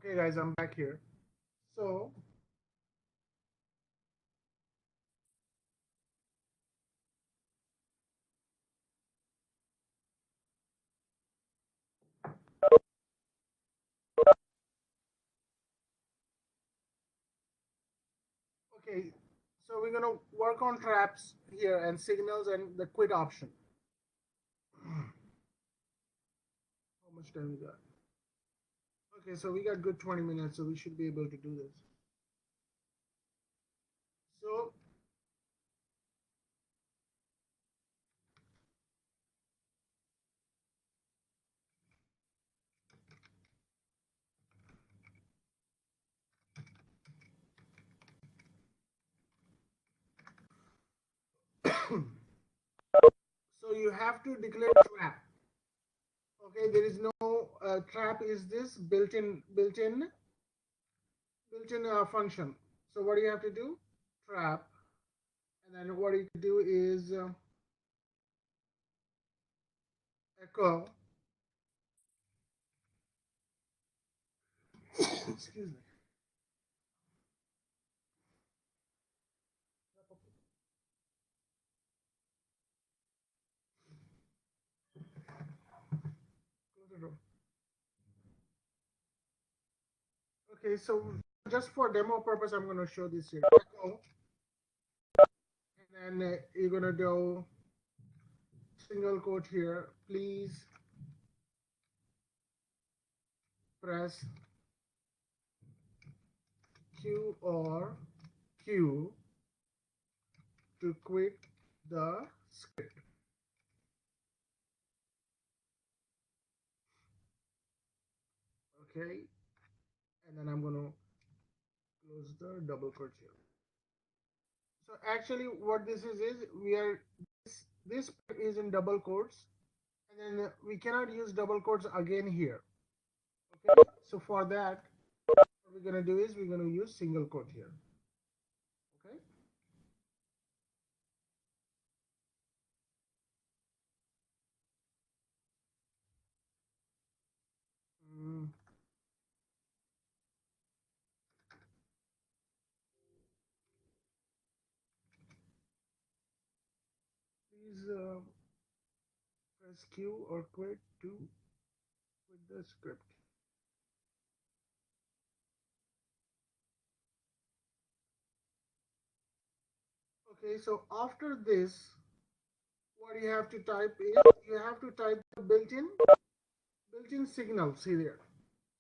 Okay, guys, I'm back here. So, okay, so we're gonna work on traps here and signals and the quit option. How much time we got? Okay, so we got good 20 minutes, so we should be able to do this. So, so you have to declare trap. Okay, there is no trap. Is this built-in function? So what do you have to do? Trap, and then what you can do is echo. Excuse me. Close the door. Okay, so just for demo purpose, I'm going to show this here. Echo, and then you're going to do single quote here. Please press Q or Q to quit the script. Okay, and then I'm going to close the double quote here. So actually, what this is we are this is in double quotes, and then we cannot use double quotes again here. Okay, so for that, what we're gonna do is we're gonna use single quote here. Okay. Mm, please press Q or quit to quit the script. Okay, so after this, what you have to type is you have to type the built-in signals here.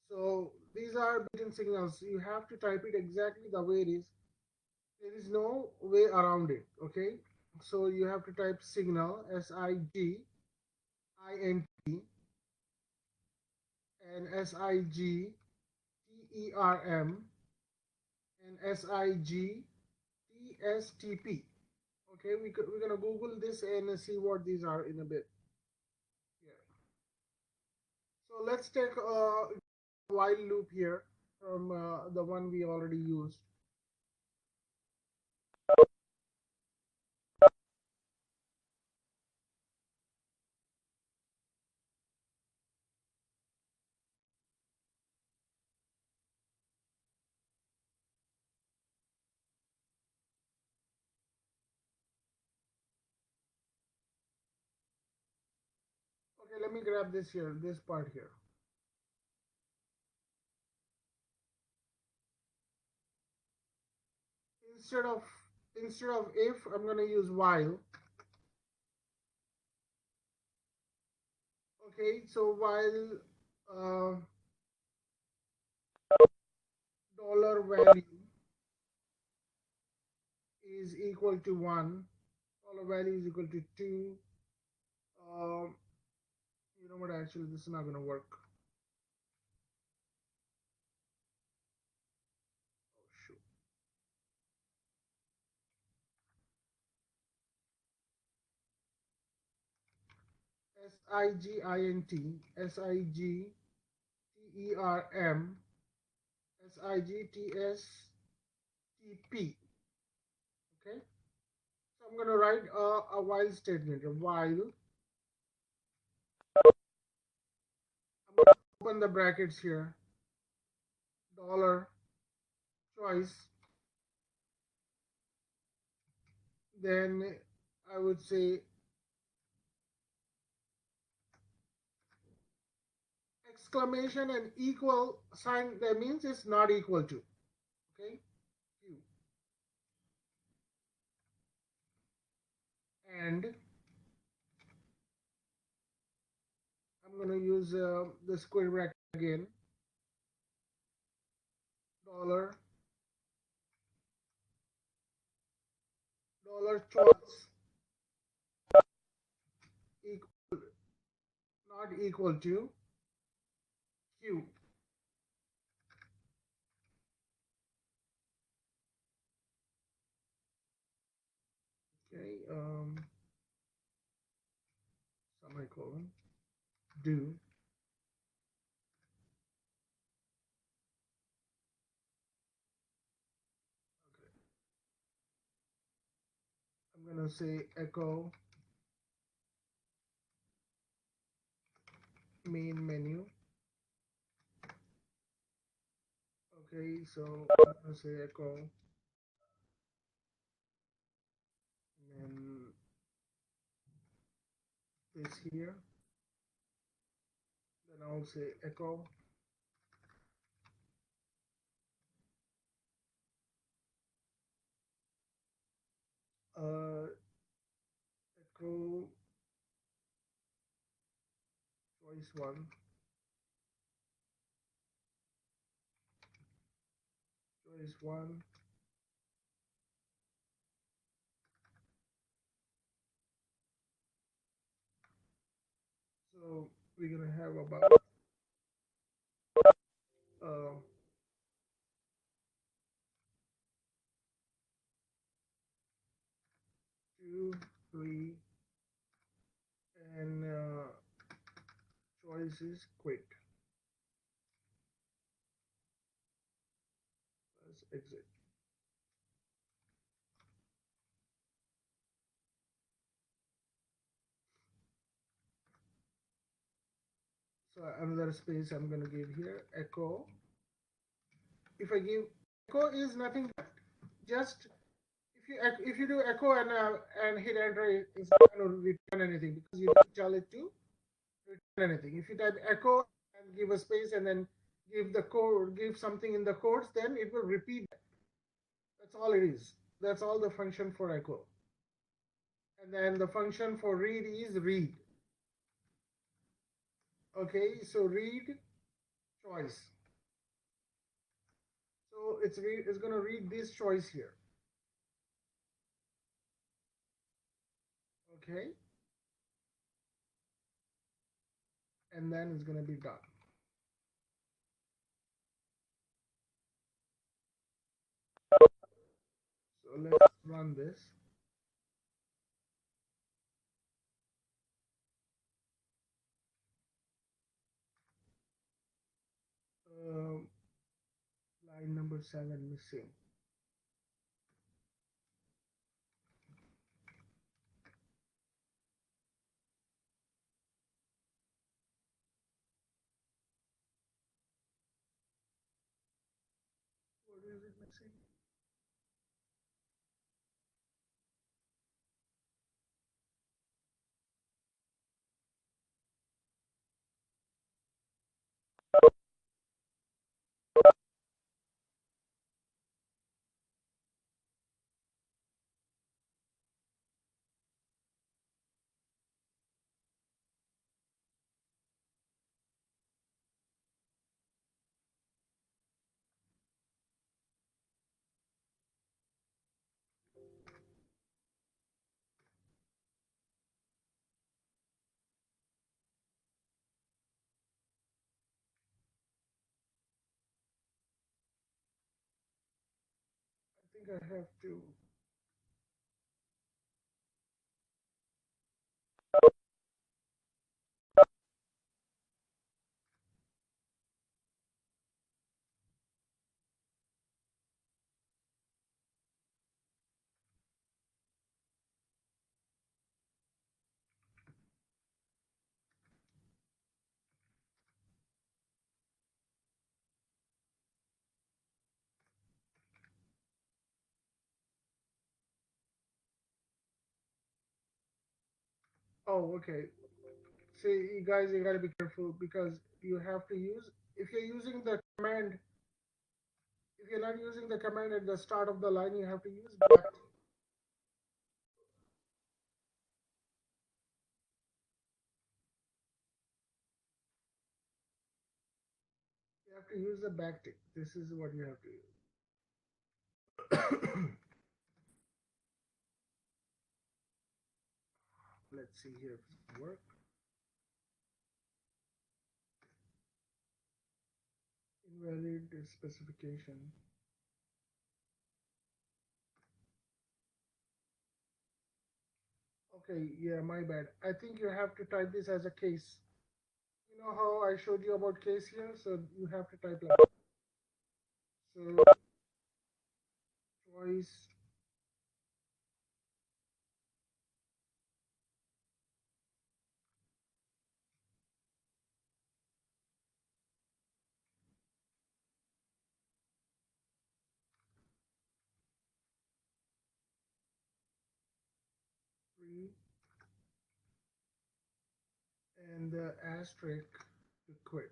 So these are built-in signals. You have to type it exactly the way it is. There is no way around it. Okay, so you have to type signal, SIGINT, and SIGTERM, and SIGTSTP. Okay, we're gonna Google this and see what these are in a bit. Yeah. So let's take a while loop here from the one we already used. Okay, let me grab this here, this part here. Instead of if, I'm gonna use while. Okay, so while dollar value is equal to 1, dollar value is equal to 2. Um, you know what? Actually, this is not gonna work. Oh shoot. SIGINT, SIGTERM, Okay, so I'm gonna write a while statement. While I'm gonna open the brackets here. dollar choice, then I would say exclamation and equal sign, that means it's not equal to. Okay, Q. And I'm going to use the square bracket again. Dollar choice equal, not equal to Q. Okay, semicolon, do. Okay, I'm going to say echo main menu. Okay, so I'm going to say echo, and then this here. Then I'll say echo echo choice one, choice one. So we're gonna have about uh, 2, 3, and choice is quit. Let's exit. So another space I'm gonna give here, echo. If I give echo is nothing but just if you do echo and hit enter, it's not going to return anything because you didn't tell it to return anything. If you type echo and give a space and then give the code, give something in the codes, then it will repeat. That's all it is. That's all the function for echo. And then the function for read is read. Okay, so read choice. So it's going to read this choice here. Okay, and then it's going to be done. So let's run this. Line number 7 missing. What is it missing? I think I have to. Oh, okay. See, you guys, you gotta be careful because you have to use, if you're using the command, if you're not using the command at the start of the line, you have to use back. You have to use the backtick. This is what you have to use. Let's see here if it works. Invalid specification. Okay, yeah, my bad. I think you have to type this as a case. You know how I showed you about case here? So you have to type like so choice free and the asterisk to quit.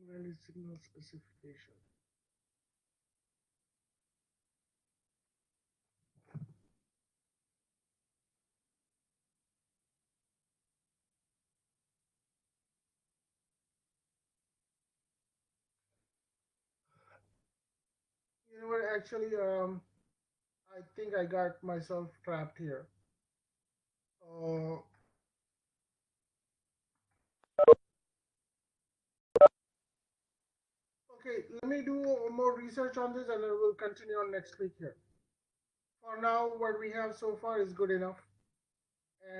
Invalid signal specification. You know what? Actually, I think I got myself trapped here. Uh, okay, let me do more research on this, and then we'll continue on next week here. For now, what we have so far is good enough,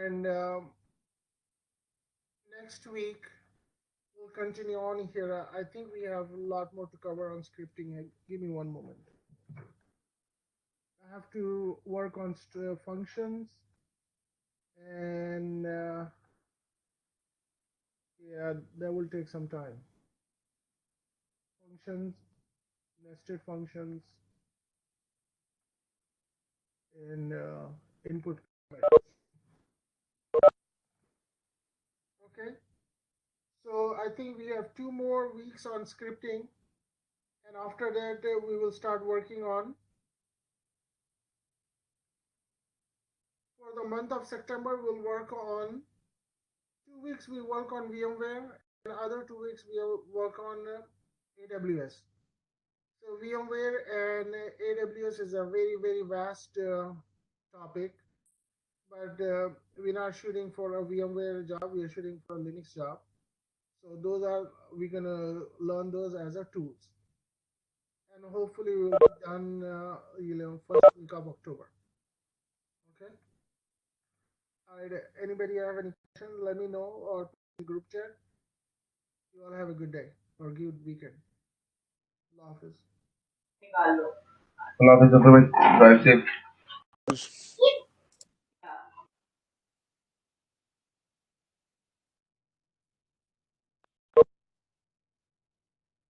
and next week we'll continue on here. I think we have a lot more to cover on scripting. Give me one moment. I have to work on functions, and yeah, that will take some time. Functions, nested functions, and input comments. Okay, So I think we have 2 more weeks on scripting, and after that we will start working on. For the month of September, we'll work on 2 weeks. We work on VMware, and other 2 weeks we'll work on AWS. So VMware and AWS is a very vast topic, but we're not shooting for a VMware job. We are shooting for a Linux job. So those are we're gonna learn those as a tools, and hopefully we'll be done. First week of October. Okay. All right. Anybody have any questions? Let me know or group chat. You all have a good day or good weekend. Allah Hafiz. Allah Hafiz, Zafar bhai. Drive safe.